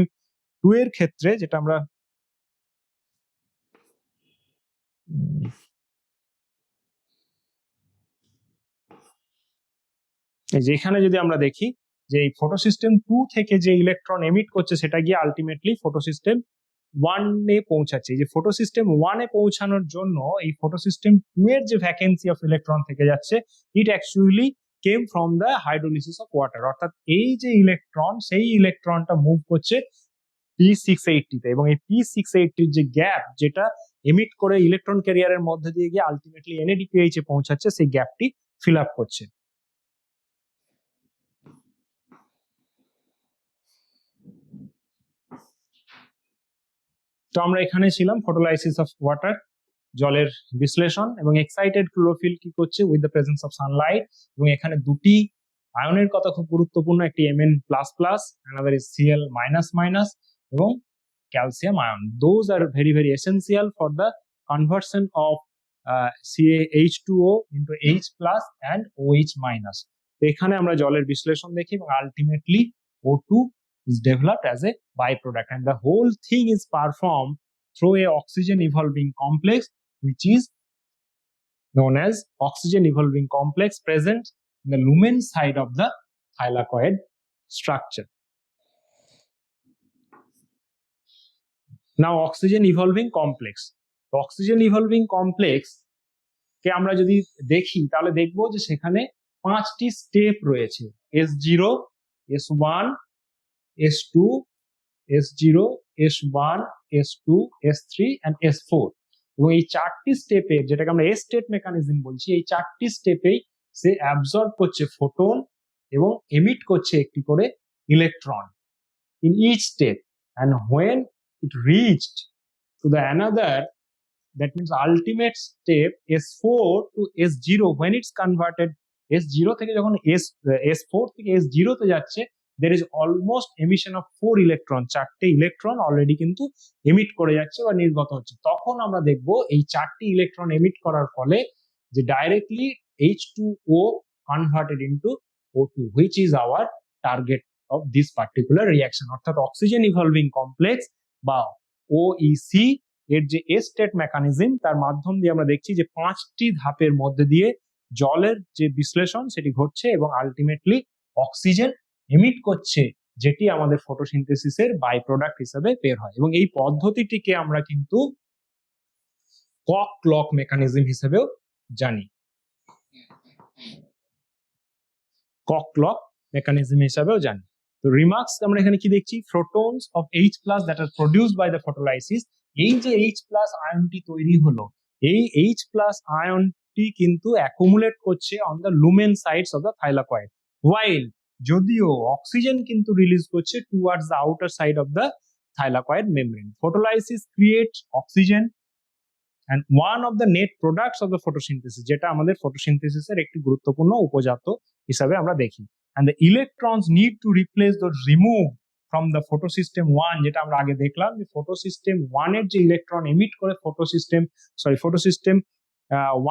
Speaker 1: 2 এর ক্ষেত্রে যেটা আমরা এই যে এখানে যদি আমরা দেখি যে ফটোসিস্টেম 2 থেকে যে ইলেকট্রন এমিট করছে সেটা গিয়ে আলটিমেটলি ফটোসিস্টেম 1 এ পৌঁছাচ্ছে। এই যে ফটোসিস্টেম 1 এ পৌঁছানোর জন্য এই ফটোসিস্টেম 2 এর যে ভ্যাকেন্সি অফ ইলেকট্রন থেকে যাচ্ছে, it actually came from the hydrolysis of water. অর্থাৎ এই যে ইলেকট্রন, সেই ইলেকট্রনটা মুভ করছে P680 তে, এবং এই P680 যে গ্যাপ যেটা এমিট করে ইলেকট্রন ক্যারিয়ারের মধ্যে দিয়ে গিয়ে আলটিমেটলি NADPH এ পৌঁছাচ্ছে, সেই গ্যাপটি ফিল আপ করছে। তো আমরা এখানে ছিলাম ফটোলাইসিস অফ ওয়াটার, জলের বিশ্লেষণ, এবং এক্সাইটেড ক্লোরোফিল কি করছে with the presence of Sunlight. এবং এখানে দুটি আয়নের কথা খুব গুরুত্বপূর্ণ, একটি Mn++, another is Cl-, এবং calcium ion. Those are very very essential for the conversion of CaH2O into H+ and OH-. তো এখানে আমরা জলের বিশ্লেষণ দেখি এবং ultimately O2 is developed as a byproduct, and the whole thing is performed through a oxygen evolving complex, which is known as oxygen evolving complex, present in the lumen side of the thylakoid structure. Now oxygen evolving complex, oxygen evolving complex কে আমরা যদি দেখি তাহলে দেখবো যে সেখানে 5টি step রয়েছে, S0, S1, S2, S0, S1, S2, S3 and S4। এবং এই 4টি স্টেপে, যেটাকে আমরা এস স্টেট মেকানিজম বলছি, এই 4টি স্টেপেই সে অ্যাবজর্ব করছে ফোটন এবং এমিট করছে একটি করে electron in each step, and when it reached to the another, that means ultimate step S4 to S0, when it's converted, S0 থেকে যখন S4 থেকে S0 তে যাচ্ছে, there is almost emission of 4 electron, 4টে electron already কিন্তু emit করে যাচ্ছে বা নির্গত হচ্ছে। তখন আমরা দেখব এই 4টি ইলেকট্রন এমিট করার ফলে যে directly H2O converted into O2, which is our target of this particular reaction। অর্থাৎ অক্সিজেন ইভলভিং কমপ্লেক্স বা OEC এর যে এস স্টেট মেকানিজম, তার মাধ্যম দিয়ে আমরা দেখছি যে 5টি ধাপের মধ্যে দিয়ে জলের যে বিশ্লেষণ সেটি ঘটছে এবং আলটিমেটলি অক্সিজেন এমিট করছে, যেটি আমাদের ফটোসিনথেসিসের বাই প্রোডাক্ট হিসেবে বের হয়। এবং এই পদ্ধতিটিকে আমরা কিন্তু কক ক্লক মেকানিজম হিসেবেও জানি, কক ক্লক মেকানিজম হিসেবেও জানি। তো রিমার্কস আমরা এখানে কি দেখছি, photons of H+ that are produced by the photolysis. এই যে H+ আয়নটি তৈরি হলো, এই H+ আয়নটি কিন্তু অ্যাকুমুলেট করছে on the lumen sides of the thylakoid, while যদিও অক্সিজেন কিন্তু রিলিজ করছে towards the outer side of the thylakoid membrane. Photolysis creates oxygen and one of the net products of the photosynthesis, যেটা আমাদের ফটোসিনথেসিসের একটি গুরুত্বপূর্ণ উপজাত হিসাবে আমরা দেখি। and the electrons need to replace the removed from the photosystem 1, যেটা আমরা আগে দেখলাম যে ফটোসিস্টেম 1 এর যে ইলেকট্রন এমিট করে ফটোসিস্টেম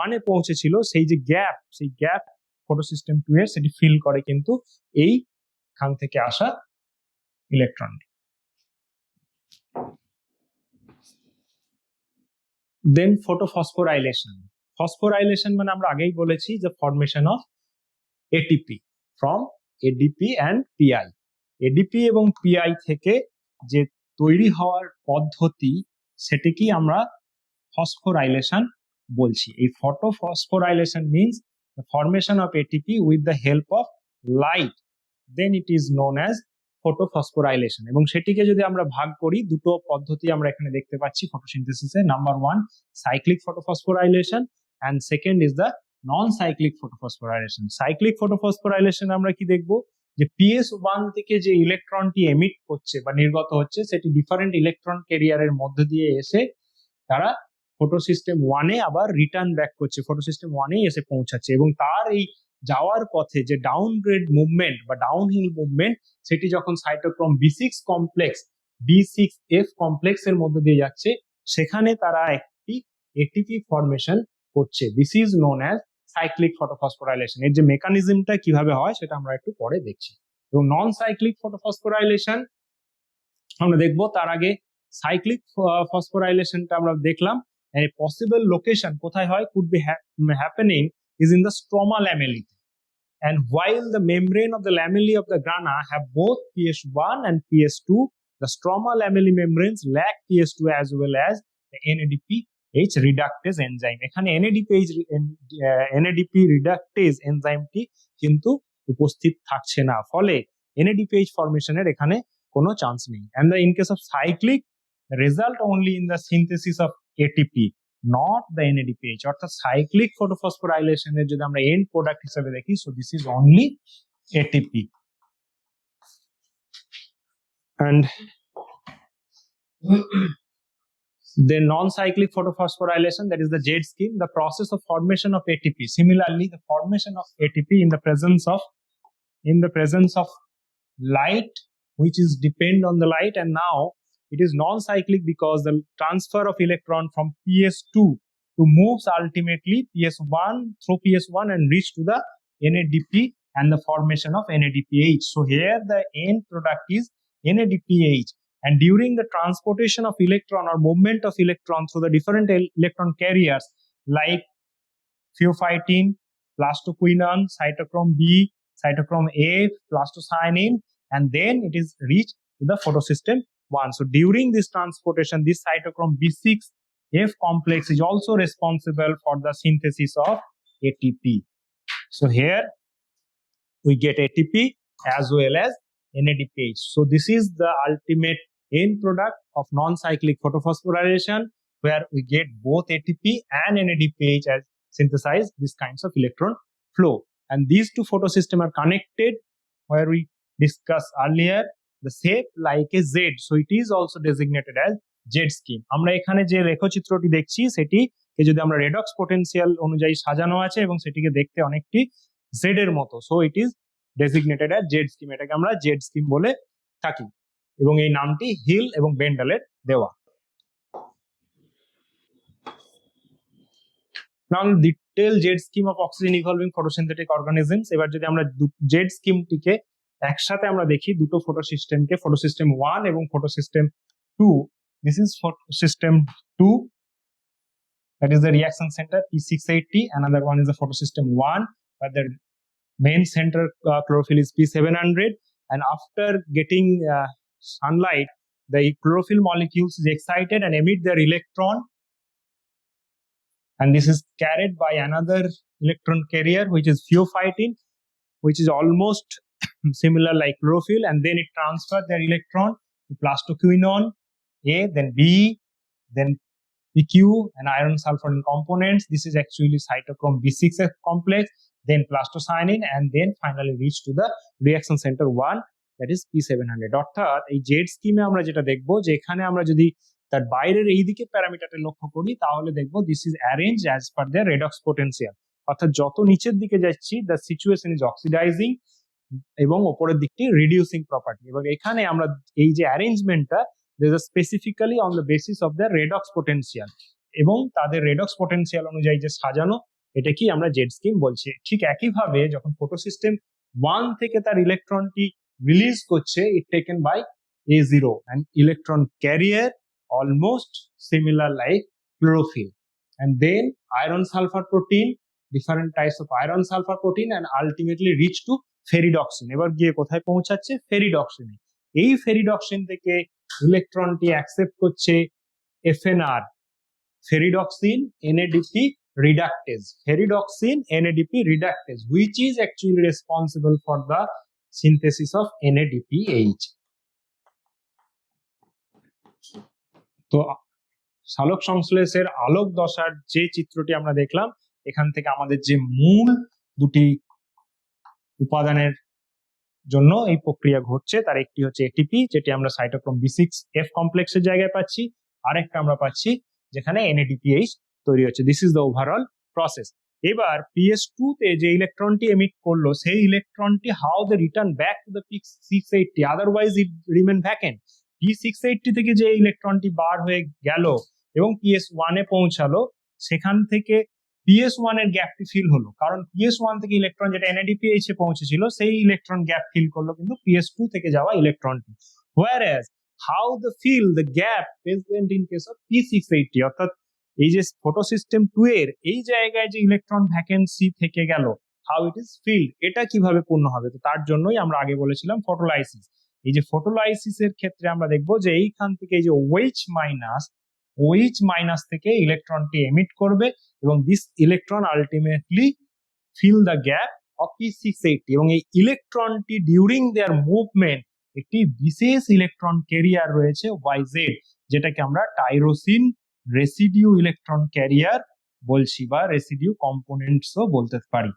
Speaker 1: 1 এ পৌঁছেছিল, সেই যে গ্যাপ, সেই গ্যাপ ফটোসিস্টেম 2 এর সেটি ফিল করে কিন্তু এই খান থেকে আসা ইলেকট্রন। দেন ফটোফসফোরাইলেশন। ফসফোরাইলেশন মানে আমরা আগেই বলেছি যে formation of ATP from ADP and PI. ADP এবং পিআই থেকে যে তৈরি হওয়ার পদ্ধতি সেটিকেই আমরা ফসফোরাইলেশন বলছি। এই photophosphorylation means the formation of ATP with the help of light, then it is known as photophosphorylation. এবং সেটিকে যদি আমরা ভাগ করি, দুটো পদ্ধতি আমরা এখানে দেখতে পাচ্ছি ফটোসিনথেসিসে। Number 1 cyclic photophosphorylation and second is the non cyclic photophosphorylation. Cyclic photophosphorylation আমরা কি দেখব, যে PS1 থেকে যে ইলেকট্রনটি এমিট করছে বা নির্গত হচ্ছে, সেটি ডিফারেন্ট ইলেকট্রন ক্যারিয়ারের মধ্যে দিয়ে এসে তারা ফটোসিস্টেম 1 এ আবার রিটার্ন ব্যাক করছে, ফটোসিস্টেম 1 এ এসে পৌঁছাচ্ছে। এবং তার এই যাওয়ার পথে যে ডাউনগ্রেড মুভমেন্ট বা ডাউনহিল মুভমেন্ট, সেটি যখন cytochrome B6 complex B6F complex এর মধ্যে দিয়ে যাচ্ছে, সেখানে তারা একটি এটিপি ফরমেশন করছে। This is known as cyclic photophosphorylation. এর যে মেকানিজমটা কিভাবে হয় সেটা আমরা একটু পরে দেখছি। এবং নন সাইক্লিক ফটোফসফোরাইলেশন আমরা দেখবো, তার আগে সাইক্লিক ফসফোরাইলেশনটা আমরা দেখলাম। পসিবল লোকেশন কোথায় হয়, could be happening is in the stroma lamellae. And while the membrane of the lamellae of the grana have both PS1 and PS2, the stroma lamellae membranes lack PS2 as well as the NADPH reductase enzyme. এখানে NADP reductase এনজাইমটি কিন্তু উপস্থিত থাকছে না, ফলে NADPH ফরমেশনের এখানে কোনো chance নেই। And in case of cyclic, the result only in the synthesis of ATP, not the NADPH. অর্থাৎ সাইক্লিক ফটোফসফোরাইলেশনের যদি আমরা এন্ড প্রোডাক্ট হিসেবে দেখি, so this is only ATP. And the non-cyclic photophosphorylation, that is the Z scheme, the process of formation of ATP. Similarly, the formation of ATP in the presence of light, which is depend on the light, and now it is non-cyclic because the transfer of electron from PS2 to moves ultimately PS1 through PS1 and reach to the NADP and the formation of NADPH. So here the end product is NADPH, and during the transportation of electron or movement of electron through the different electron carriers like pheophytin, plastoquinone, cytochrome B, cytochrome A, plastocyanin, and then it is reached to the photosystem 1. So during this transportation, this cytochrome B6F complex is also responsible for the synthesis of ATP. So here we get ATP as well as NADPH. So this is the ultimate end product of non-cyclic photophosphorylation, where we get both ATP and NADPH as synthesize these kinds of electron flow. And these two photosystems are connected, where we discussed earlier, the shape like a Z, so it is also designated as Z scheme. আমরা এখানে যে রেখাচিত্রটি দেখছি সেটিকে যদি আমরা redox potential অনুযায়ী সাজানো আছে এবং সেটিকে দেখতে অনেকটি Z এর মতো, so it is designated as Z scheme. এটাকে আমরা জেড স্কিম বলে থাকি এবং এই নামটি হিল এবং বেন্ডালের দেওয়া। Now detail Z scheme of oxygen evolving photosynthetic organisms. এবার যদি আমরা জেড স্কিমটিকে একসাথে আমরা দেখি, দুটো ফটোসিস্টেমকে, ফটোসিস্টেম 1 এবং photosystem 2। This is photosystem 2, that is the reaction center P680. Another one is the photosystem 1, where the main center chlorophyll is P700, and after getting sunlight, the chlorophyll molecules is excited and emit their electron, and this is carried by another electron carrier which is pheophytin, which is almost similar like chlorophyll, and then it transfers their electron to plastoquinone A, then B, then PQ and iron sulfur components. This is actually cytochrome B6F complex, then plastocyanin, and then finally reach to the reaction center 1, that is P700. অর্থাৎ এই Z স্কিমে আমরা যেটা দেখবো, যে এখানে আমরা যদি তার বাইরের এই দিকে প্যারামিটারটা লক্ষ্য করি, তাহলে দেখবো this is arrange as per the redox potential. অর্থাৎ যত নিচের দিকে যাচ্ছি, দ্য সিচুয়েশন ইজ অক্সিডাইজিং এবং উপরের দিকটি রিডিউসিং প্রপার্টি। এবং এখানে আমরা এই যে অ্যারেঞ্জমেন্টটা, specifically on the basis of the redox potential, এবং তাদের রেডক্স পোটেনশিয়াল অনুযায়ী যে সাজানো, এটা কি আমরা জেড স্কিম বলছি। ঠিক একইভাবে যখন ফটোসিস্টেম 1 থেকে তার ইলেকট্রনটি রিলিজ করছে, it taken by A0, and electron carrier almost similar like chlorophyll, and then iron sulfur protein, different types of iron sulfur protein, and ultimately reach to ferredoxin. এবার গিয়ে কোথায় পৌঁছাচ্ছে? ফেরিডক্সিনে। এই ফেরিডক্সিন থেকে ইলেকট্রনটি অ্যাকসেপ্ট করছে FNR, ferredoxin NADP reductase, ferridoxin NADP reductase, which is actually responsible for the synthesis of NADPH. তো সালোক সংশ্লেষের আলোক দশার যে চিত্রটি আমরা দেখলাম, এখান থেকে আমাদের যে মূল দুটি উপাদানের জন্য এই প্রক্রিয়া ঘটছে, তার একটি হচ্ছে এটিপি, যেটি আমরা সাইটোক্রোম B6F কমপ্লেক্সের জায়গায় পাচ্ছি, আরেকটা আমরা পাচ্ছি যেখানে NADPH তৈরি হচ্ছে। This is the overall process. এবার PS2 তে যে ইলেকট্রনটি এমিট করলো, সেই ইলেকট্রনটি how they return back to the P680, otherwise it remain vacant. P680 থেকে যে ইলেকট্রনটি বার হয়ে গেল এবং PS1 এ পৌঁছালো, সেখান থেকে PS1 এর গ্যাপটি ফিল হলো, কারণ PS1 থেকে ইলেকট্রন যেটা NADPH এ পৌঁছেছিল, সেই ইলেকট্রন গ্যাপ ফিল করলো কিন্তু PS2 থেকে যাওয়া ইলেকট্রনটি। whereas how the fill the gap present in case of P680, অর্থাৎ এই যে ফটোসিস্টেম 2 এর এই জায়গায় যে ইলেকট্রন ভ্যাকেন্সি থেকে গেল, হাউ ইট ইজ ফিল্ড, এটা কিভাবে পূর্ণ হবে। তো তার জন্যই আমরা আগে বলেছিলাম ফটোলাইসিস। এই যে ফটোলাইসিসের ক্ষেত্রে আমরা দেখবো যে এইখান থেকে এই যে OH মাইনাস থেকে ইলেকট্রনটি এমিট করবে এবং this electron ultimately fill the gap of P680 এবং এই ইলেকট্রনটি ডিউরিং দেয়ার মুভমেন্ট একটি বিশেষ ইলেকট্রন ক্যারিয়ার রয়েছে YZ, যেটাকে আমরা টাইরোসিন রেসিডিউ ইলেকট্রন ক্যারিয়ার বলছি বা রেসিডিউ কম্পোনেন্টসও বলতে পারি।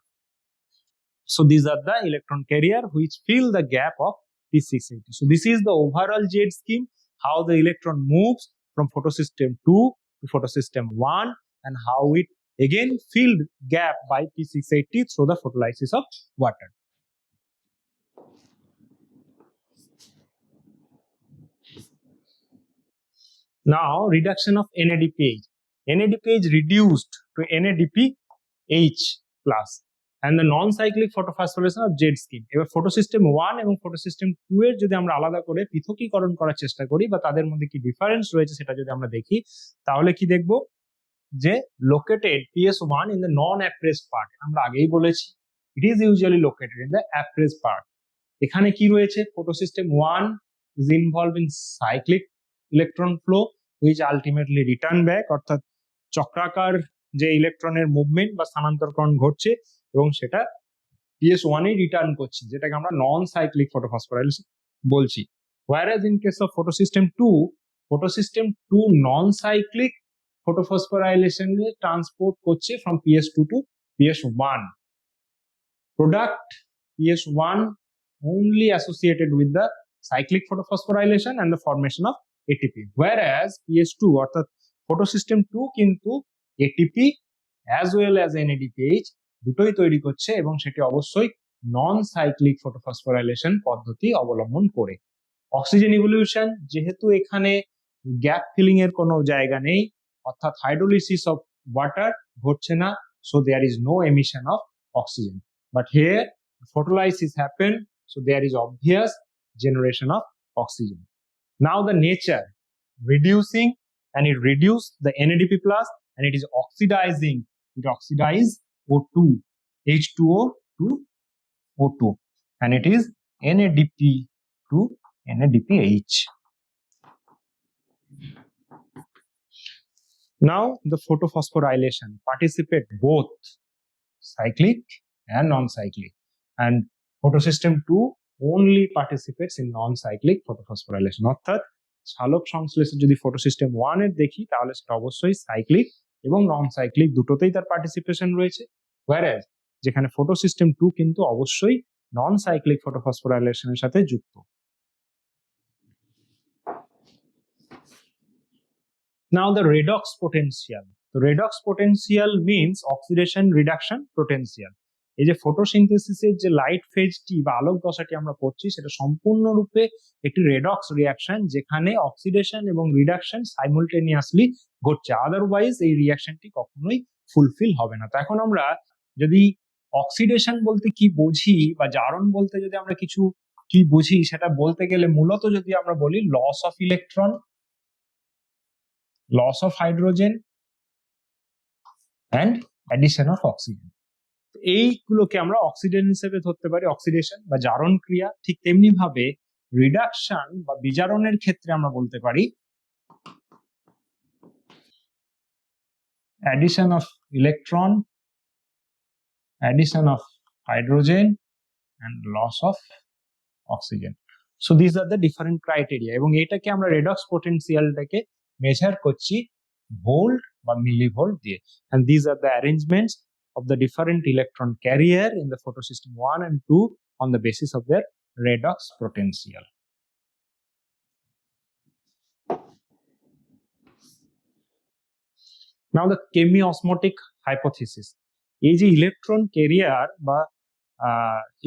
Speaker 1: So these are the electron carrier which fill the gap of P680. So this is the overall Z scheme, how the electron moves from photosystem 2 to photosystem 1 and how it again filled gap by P680 through the photolysis of water. Now reduction of NADPH. NADPH reduced to NADPH plus and the non-cyclic photophosphorylation of Z scheme. এবার photosystem 1 এবং photosystem 2 এর যদি আমরা আলাদা করে পৃথকীকরণ করার চেষ্টা করি বা তাদের মধ্যে কি ডিফারেন্স রয়েছে সেটা যদি আমরা দেখি, তাহলে কি দেখব যে located PS1 in the non appressed part. আমরা আগেই বলেছি it is usually located in the appressed part. এখানে কি রয়েছে, photosystem 1 is involve in cyclic electron flow which ultimately return back, অর্থাৎ চক্রাকার যে ইলেকট্রনের মুভমেন্ট বা স্থানান্তরকরণ ঘটছে এবং সেটা PS1 এ রিটার্ন করছে, যেটাকে আমরা নন সাইক্লিক ফটোফসফোরাইলেশন বলছি। whereas in case of photosystem 2 non cyclic photophosphorylation A transport করছে from PS2 to PS1. Product PS1 only associated with the cyclic photophosphorylation and the formation of ATP, whereas PS2 অর্থাৎ photosystem 2 কিন্তু ATP as well as NADPH দুটোই তৈরি করছে এবং সেটি অবশ্যই নন cyclic photophosphorylation পদ্ধতি অবলম্বন করে। অক্সিজেন ইভলিউশন, যেহেতু এখানে গ্যাপ ফিলিং এর কোনো জায়গা নেই, অর্থাৎ হাইড্রোলিসিস অফ ওয়াটার ঘটছে না, so there is no emission of oxygen, but here photolysis happen, so there is obvious generation of oxygen. Now the nature reducing, and it reduce the NADP plus and it is oxidizing, it oxidize O2 H2O to O2 and it is NADP to NADPH. Now the photophosphorylation participate both cyclic and non-cyclic, and photosystem 2 only participates in non-cyclic photophosphorylation. অর্থাৎ সালোক সংশ্লেষে যদি photosystem 1 এর দেখি তাহলে সেটা অবশ্যই cyclic এবং নন cyclic দুটোতেই তার পার্টিসিপেশন রয়েছে, whereas যেখানে ফটোসিস্টেম 2 কিন্তু অবশ্যই নন সাইক্লিক ফটোফসফোরাইলেশনের সাথে যুক্ত। Now the redox potential. The redox potential means oxidation reduction potential. এই যে ফটোসিনথেসিসের যে লাইট ফেজটি বা আলোক দশাটি আমরা করছি সেটা সম্পূর্ণরূপে একটি রেডক্স রিয়াকশন, যেখানে অক্সিডেশন এবং রিডাকশন সাইমultaneously ঘটছে, আদারওয়াইজ এই রিয়াকশনটি কখনোই ফুলফিল হবে না। তো এখন আমরা যদি অক্সিডেশন বলতে কি বুঝি বা জারণ বলতে যদি আমরা কিছু কি বুঝি সেটা বলতে গেলে মূলত যদি আমরা বলি loss of electron, loss of hydrogen and addition of oxygen, এইগুলোকে আমরা অক্সিডেন্ট হিসেবে ধরতে পারি, অক্সিডেশন বা জারণ ক্রিয়া। ঠিক তেমনি ভাবে রিডাকশন বা বিজারণের ক্ষেত্রে আমরা বলতে পারি addition of electron, addition of hydrogen and loss of oxygen. So this are the different criteria এবং এটাকে আমরা রেডক্স পোটেনশিয়ালটাকে মেজার করছি ভোল্ট বা মিলিভোল্ট দিয়ে, and these are the arrangements of the different electron carrier in the photosystem 1 and 2 on the basis of their redox potential. Now the chemiosmotic hypothesis. এই যে electron career বা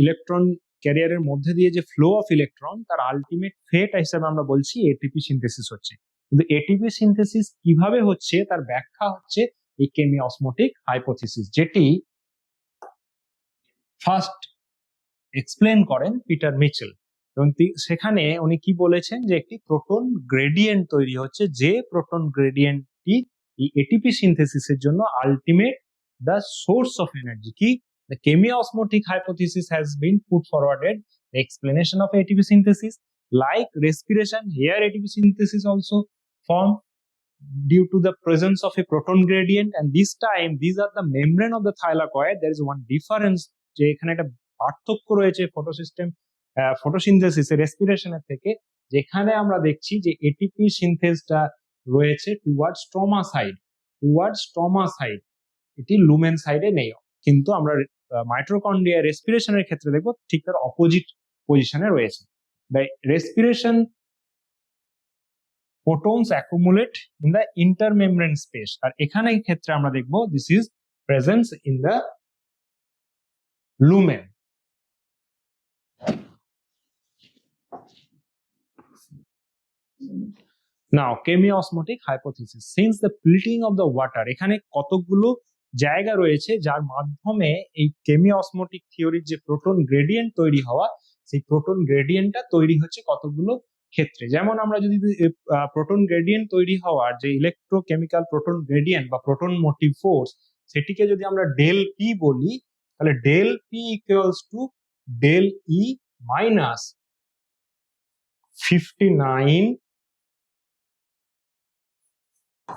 Speaker 1: electron ক্যারিয়ারের মধ্যে দিয়ে যে ফ্লো অফ ইলেকট্রন, তার ultimate ফেট হিসেবে আমরা বলছি এটিপি সিনথেসিস হচ্ছে, কিন্তু এটিপি সিনথেসিস কিভাবে হচ্ছে তার ব্যাখ্যা হচ্ছে এই কেমিওসমোটিক হাইপোথিসিস, যেটি ফার্স্ট এক্সপ্লেন করেন পিটার মিচেল এবং সেখানে উনি কি বলেছেন যে একটি প্রোটন গ্রেডিয়েন্ট তৈরি হচ্ছে, যে প্রোটন গ্রেডিয়েন্টটি এই এটিপি সিনথেসিসের জন্য ultimate the source of energy. কি The chemiosmotic hypothesis has been put forwarded. The explanation of ATP synthesis, like respiration, here ATP synthesis also form due to the presence of a proton gradient, and this time these are the membrane of the thylakoid. There is one difference, যে এখানে একটা পার্থক্য রয়েছে ফটোসিনথেসিসে রেসপিরেশনের থেকে, যেখানে আমরা দেখছি যে এটিপি সিনথেসটা রয়েছে টুয়ার্ডস স্ট্রমা সাইড, এটি লুমেন সাইডে নেই। কিন্তু আমরা মাইটোকন্ড্রিয়া রেসপিরেশনের ক্ষেত্রে দেখবো ঠিক তার অপোজিট পজিশনে রয়েছে। The respiration photons accumulate in the intermembrane space, আর এখানে এই ক্ষেত্রে আমরা দেখবো this is presence in the lumen. Now chemiosmotic hypothesis, since the splitting of the water, এখানে কতগুলো জায়গা রয়েছে যার মাধ্যমে এই কেমিওসমোটিক থিওরির যে প্রোটন গ্রেডিয়েন্ট তৈরি হওয়া, সেই প্রোটন গ্রেডিয়েন্টটা তৈরি হচ্ছে কতগুলো ক্ষেত্রে। যেমন আমরা যদি প্রোটন গ্রেডিয়েন্ট তৈরি হওয়ার যে ইলেকট্রোকেমিক্যাল প্রোটন গ্রেডিয়েন্ট বা প্রোটন মোটিভ ফোর্স, সেটিকে যদি আমরা ডেল পি বলি, তাহলে del P equals to del E minus 59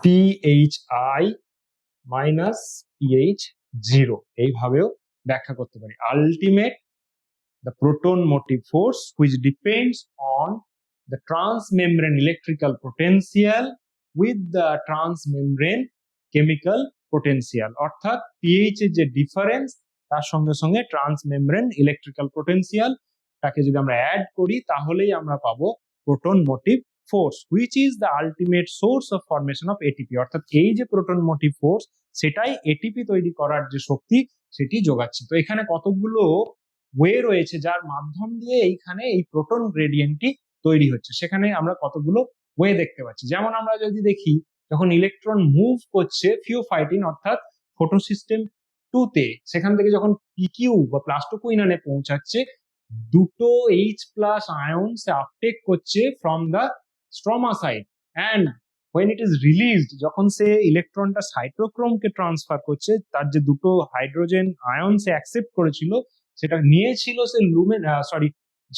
Speaker 1: PHI minus PH0, এইভাবেও ব্যাখ্যা করতে পারি। Ultimate the proton motive force which depends on the transmembrane electrical potential with the transmembrane chemical potential, অর্থাৎ pH এর যে ডিফারেন্স তার সঙ্গে সঙ্গে ট্রান্সমেমব্রেন ইলেকট্রিক্যাল পোটেনশিয়াল তাকে যদি আমরা অ্যাড করি, তাহলেই আমরা পাবো proton motive force which is the ultimate source of formation of ATP. অর্থাৎ এই যে প্রোটন মোটিভ ফোর্স, সেটাই এটিপি তৈরি করার যে শক্তি সেটি যোগাচ্ছে। তো এখানে কতগুলো ওয়ে রয়েছে যার মাধ্যম দিয়ে এইখানে এই প্রোটন গ্রেডিয়েন্টটি তৈরি হচ্ছে, সেখানে আমরা কতগুলো ওয়ে দেখতে পাচ্ছি। যেমন আমরা যদি দেখি, যখন ইলেকট্রন মুভ করছে ফিওফাইটিন অর্থাৎ ফটোসিস্টেম 2 তে, সেখান থেকে যখন পিকিউ বা প্লাস্টোকুইনানে পৌঁছাচ্ছে, দুটো H প্লাস আয়নস আপটেক করছে from the stroma side, and when it is released, যখন সে ইলেকট্রনটা সাইটোক্রোমকে ট্রান্সফার করছে, তার যে দুটো হাইড্রোজেন আয়ন সে অ্যাকসেপ্ট করেছিল, সেটা নিয়েছিল সে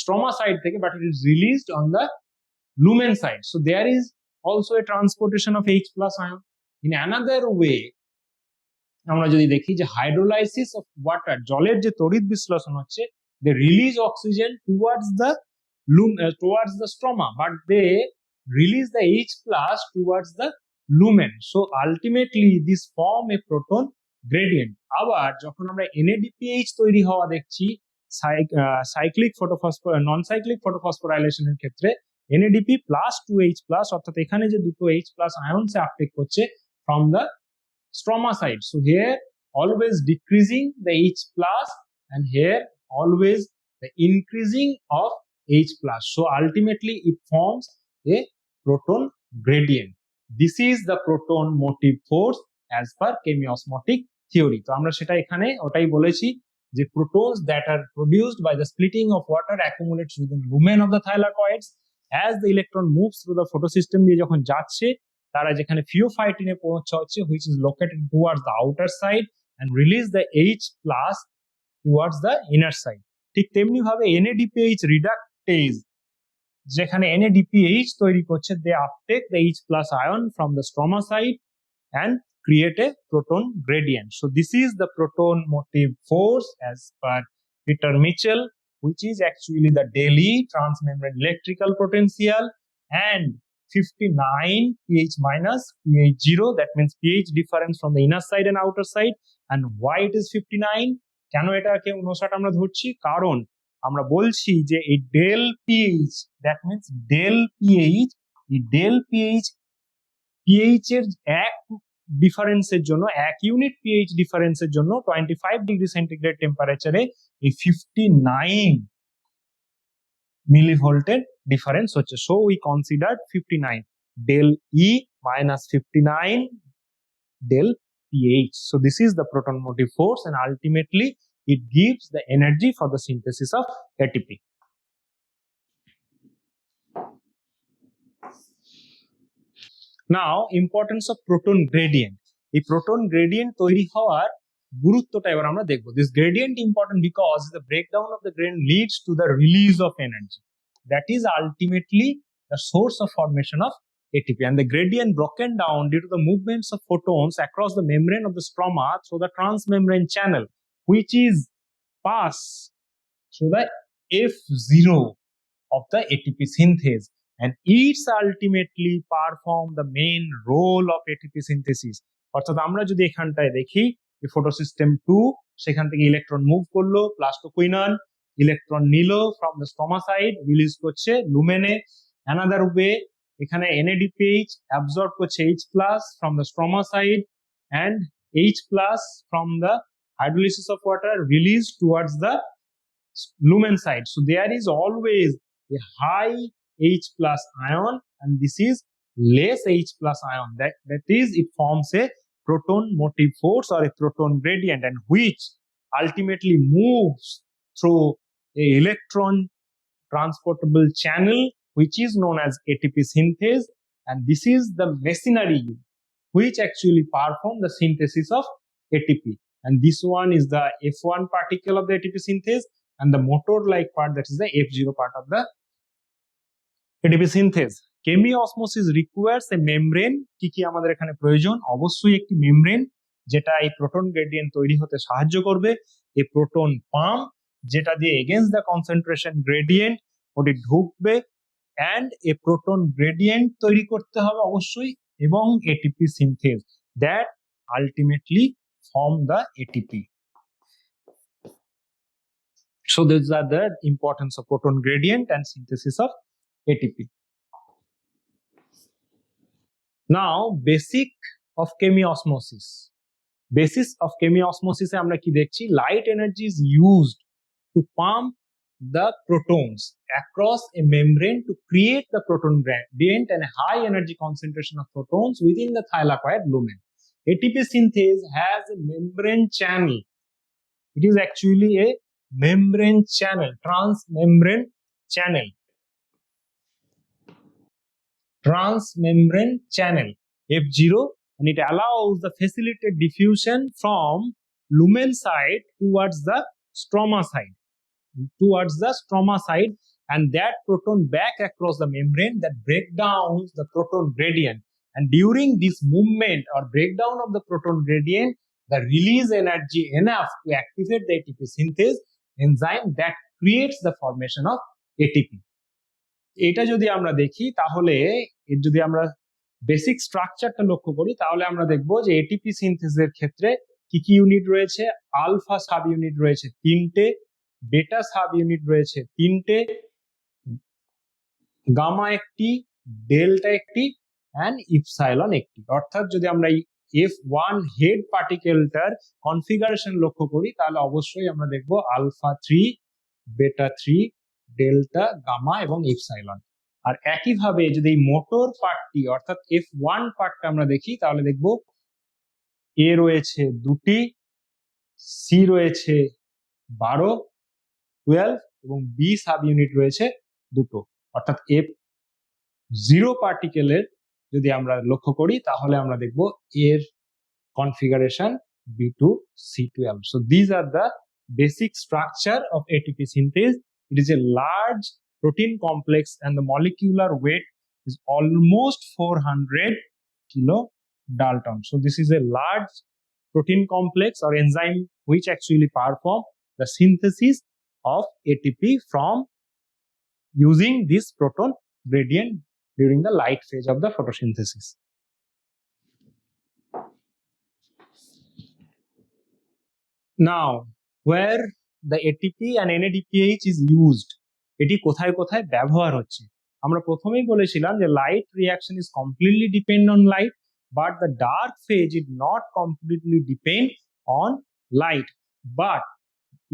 Speaker 1: স্ট্রমা সাইড থেকে, but it is released on the lumen side. So there is also a transportation of H plus ion. In another way, আমরা যদি দেখি যে হাইড্রোলাইসিস অফ ওয়াটার, জলের যে তড়িৎ বিশ্লেষণ হচ্ছে, they release oxygen towards the stroma, but they release the H plus towards the lumen. So ultimately this form a proton gradient. আবার যখন আমরা NADPH তৈরি হওয়া দেখছি সাইক্লিক নন সাইক্লিক ফটোফসফোরাইলেশনের ক্ষেত্রে, NADP plus 2H plus, অর্থাৎ এখানে যে দুটো H plus ions আপটেক করছে from the stroma side. So here always decreasing the H plus, and here always the increasing of H plus. So ultimately it forms a proton gradient. This is the proton motive force as per chemiosmotic theory. তো আমরা সেটা এখানে ওটাই বলেছি যে protons that are produced by the splitting of water accumulates within lumen of the thylakoids. As the electron moves through the photosystem দিয়ে যখন যাচ্ছে, তারা যেখানে ফিওফাইটিনে পৌঁছা হচ্ছে, which is located towards the outer side, and release the H plus towards the inner side. ঠিক তেমনি ভাবে NADPH reductase, যেখানে NADPH তৈরি করছে, they uptake the H plus ion from the stroma side and create a proton gradient. So this is the proton motive force as per Peter Mitchell, which is actually the daily transmembrane electrical potential, and 59 pH minus pH0, that means pH difference from the inner side and outer side. And why it is 59? কেন এটাকে 59 আমরা ধরছি? কারণ আমরা বলছি যে এই del pH, that means del pH, এই ডেল পিএইচ এর এক ডিফারেন্সের জন্য, এক ইউনিট পিএইচ ডিফারেন্সের জন্য 25 ডিগ্রি সেন্টিগ্রেড টেম্পারেচারে এই 59 মিলিভোল্টের ডিফারেন্স হচ্ছে। So we considered 59 del E minus 59 del pH. So this is the proton motive force, and ultimately it gives the energy for the synthesis of ATP. Now importance of proton gradient. এই proton gradient তৈরি হওয়ার গুরুত্বটা এবার আমরা দেখবো। This gradient important because the breakdown of the gradient leads to the release of energy. That is ultimately the source of formation of ATP, and the gradient broken down due to the movements of photons across the membrane of the stroma through the transmembrane channel, which is pass through the F0 of the ATP synthase, and it's ultimately perform the main role of ATP synthesis. অর্থাৎ আমরা যদি এখানটায় দেখি photosystem 2 সেখান থেকে electron move করলো, প্লাস্টোকুইনান electron নিল from the stoma side, release করছে লুমেনে। অ্যানাদার ওয়ে এখানে NADPH অ্যাবজর্ব করছে H+ from the stoma side and H+ from the hydrolysis of water released towards the lumen side. So there is always a high H+ ion and this is less H+ ion. That is, it forms a proton motive force or a proton gradient, and which ultimately moves through a electron transportable channel which is known as ATP synthase, and this is the machinery which actually perform the synthesis of ATP, and this one is the F1 particle of the ATP synthase and the motor like part, that is the F0 part of the ATP synthase. Chemiosmosis requires a membrane. কি কি আমাদের এখানে প্রয়োজন? অবশ্যই একটি membrane যেটা এই proton gradient তৈরি হতে সাহায্য করবে, এই প্রোটন পাম্প যেটা দিয়ে এগেইনস্ট দ্য কনসেন্ট্রেশন গ্রেডিয়েন্ট ওটি ঢুকবে, অ্যান্ড এ প্রোটন গ্রেডিয়েন্ট তৈরি করতে হবে অবশ্যই, এবং ATP সিনথেজ that ultimately form the ATP. So these are the importance of proton gradient and synthesis of ATP. Now, basic of chemiosmosis. Basis of chemiosmosis আমরা কি দেখছি? Light energy is used to pump the protons across a membrane to create the proton gradient and a high energy concentration of protons within the thylakoid lumen. ATP synthase has a membrane channel. It is actually a membrane channel, transmembrane channel. Transmembrane channel F0, and it allows the facilitated diffusion from lumen side towards the stroma side, and that proton back across the membrane that break down the proton gradient, and during this movement or breakdown of the proton gradient the release energy enough to activate the ATP synthase enzyme that creates the formation of ATP. এটা যদি আমরা দেখি তাহলে এর যদি আমরা basic স্ট্রাকচারটা লক্ষ্য করি তাহলে আমরা দেখব যে এটিপি সিনথেসিসের ক্ষেত্রে কি কি ইউনিট রয়েছে। আলফা সাব ইউনিট রয়েছে 3টে, বেটা সাব ইউনিট রয়েছে 3টে, গামা একটি, ডেল্টা একটি, এন্ড ইপসাইলন একটি। অর্থাৎ যদি আমরা এই F1 হেড পার্টিকেলটার কনফিগারেশন লক্ষ্য করি তাহলে অবশ্যই আমরা দেখব আলফা 3, বেটা 3, ডেল্টা, গামা এবং ইপসাইলন। আর একইভাবে যদি এই মোটর পার্টটি অর্থাৎ F1 পার্টটা আমরা দেখি তাহলে দেখব এ রয়েছে 2টি, সি রয়েছে 12, 12 এবং বি সাব ইউনিট রয়েছে 2টো। অর্থাৎ F0 পার্টিকেলের যদি আমরা লক্ষ্য করি তাহলে আমরা দেখব এর configuration B2C12. So these are the basic structure of ATP synthase. It is a large protein complex and the molecular weight is almost 400 kilodalton. So this is a large protein complex or enzyme which actually perform the synthesis of ATP from using this proton gradient during the light phase of the photosynthesis. Now, where the ATP and NADPH is used, এটি কোথায় কোথায় ব্যবহার হচ্ছে? আমরা প্রথমেই বলেছিলাম যে light reaction is completely depend on light, but the dark phase is not completely depend on light, but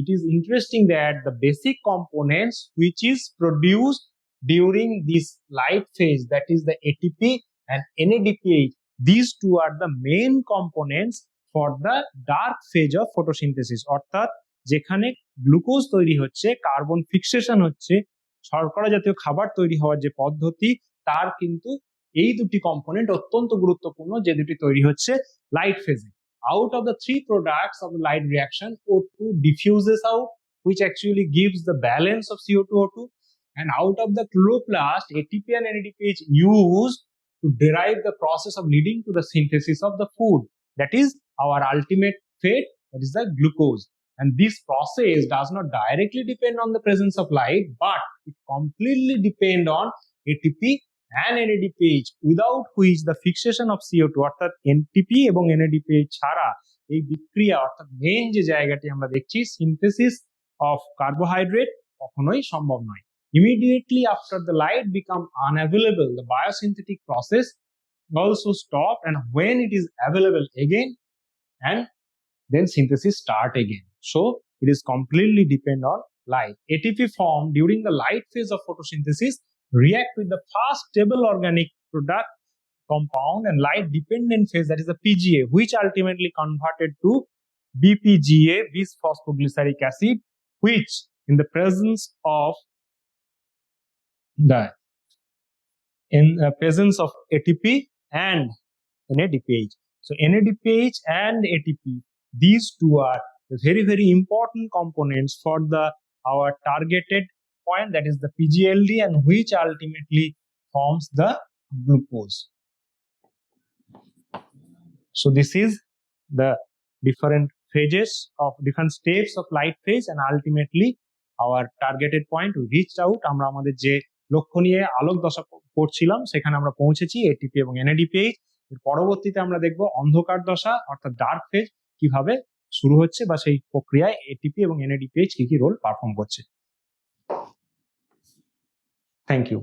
Speaker 1: it is interesting that the basic components which is produced during this light phase, that is the ATP and NADPH, these two are the main components for the dark phase of photosynthesis. অর্থাৎ যেখানে glucose তৈরি হচ্ছে, carbon fixation হচ্ছে, শর্করা জাতীয় খাবার তৈরি হওয়ার যে পদ্ধতি, তার কিন্তু এই দুটি কম্পোনেন্ট অত্যন্ত গুরুত্বপূর্ণ, যে দুটি তৈরি হচ্ছে লাইট ফেজে। out of the three products of the light reaction, O2 diffuses out, which actually gives the balance of CO2O2, and out of the chloroplast, ATP and NADPH used to derive the process of leading to the synthesis of the food, that is our ultimate fate, that is the glucose. And this process does not directly depend on the presence of light, but it completely depends on ATP and NADPH, without which the fixation of CO2 অর্থাৎ NTP এবং NADPH ছাড়া এই বিক্রিয়া অর্থাৎ main যে জায়গাটি আমরা দেখছি সিনথেসিস অফ কার্বোহাইড্রেট কখনোই সম্ভব নয়। Immediately after the light become unavailable, the biosynthetic process also stop, and when it is available again, and then synthesis start again. So it is completely depend on light. ATP formed during the light phase of photosynthesis react with the fast stable organic product compound and light dependent phase, that is the PGA, which ultimately converted to BPGA, bis-phosphoglyceric acid, which in the presence of ATP and NADPH. So NADPH and ATP, these two are very, very important components for our targeted point, that is the PGLD, and which ultimately forms the glucose. So this is the different phases of different steps of light phase, and ultimately our targeted point, we reached out, আমরা আমাদের যে লক্ষ্য নিয়ে আলোক দশা করছিলাম সেখানে আমরা পৌঁছেছি এটিপি এবং এনএডিপিএইচ। এর পরবর্তীতে আমরা দেখব অন্ধকার দশা অর্থাৎ ডার্ক ফেজ কিভাবে শুরু হচ্ছে বা সেই প্রক্রিয়ায় এটিপি এবং এনএডিপিএইচ কি কি রোল পারফর্ম করছে। Thank you.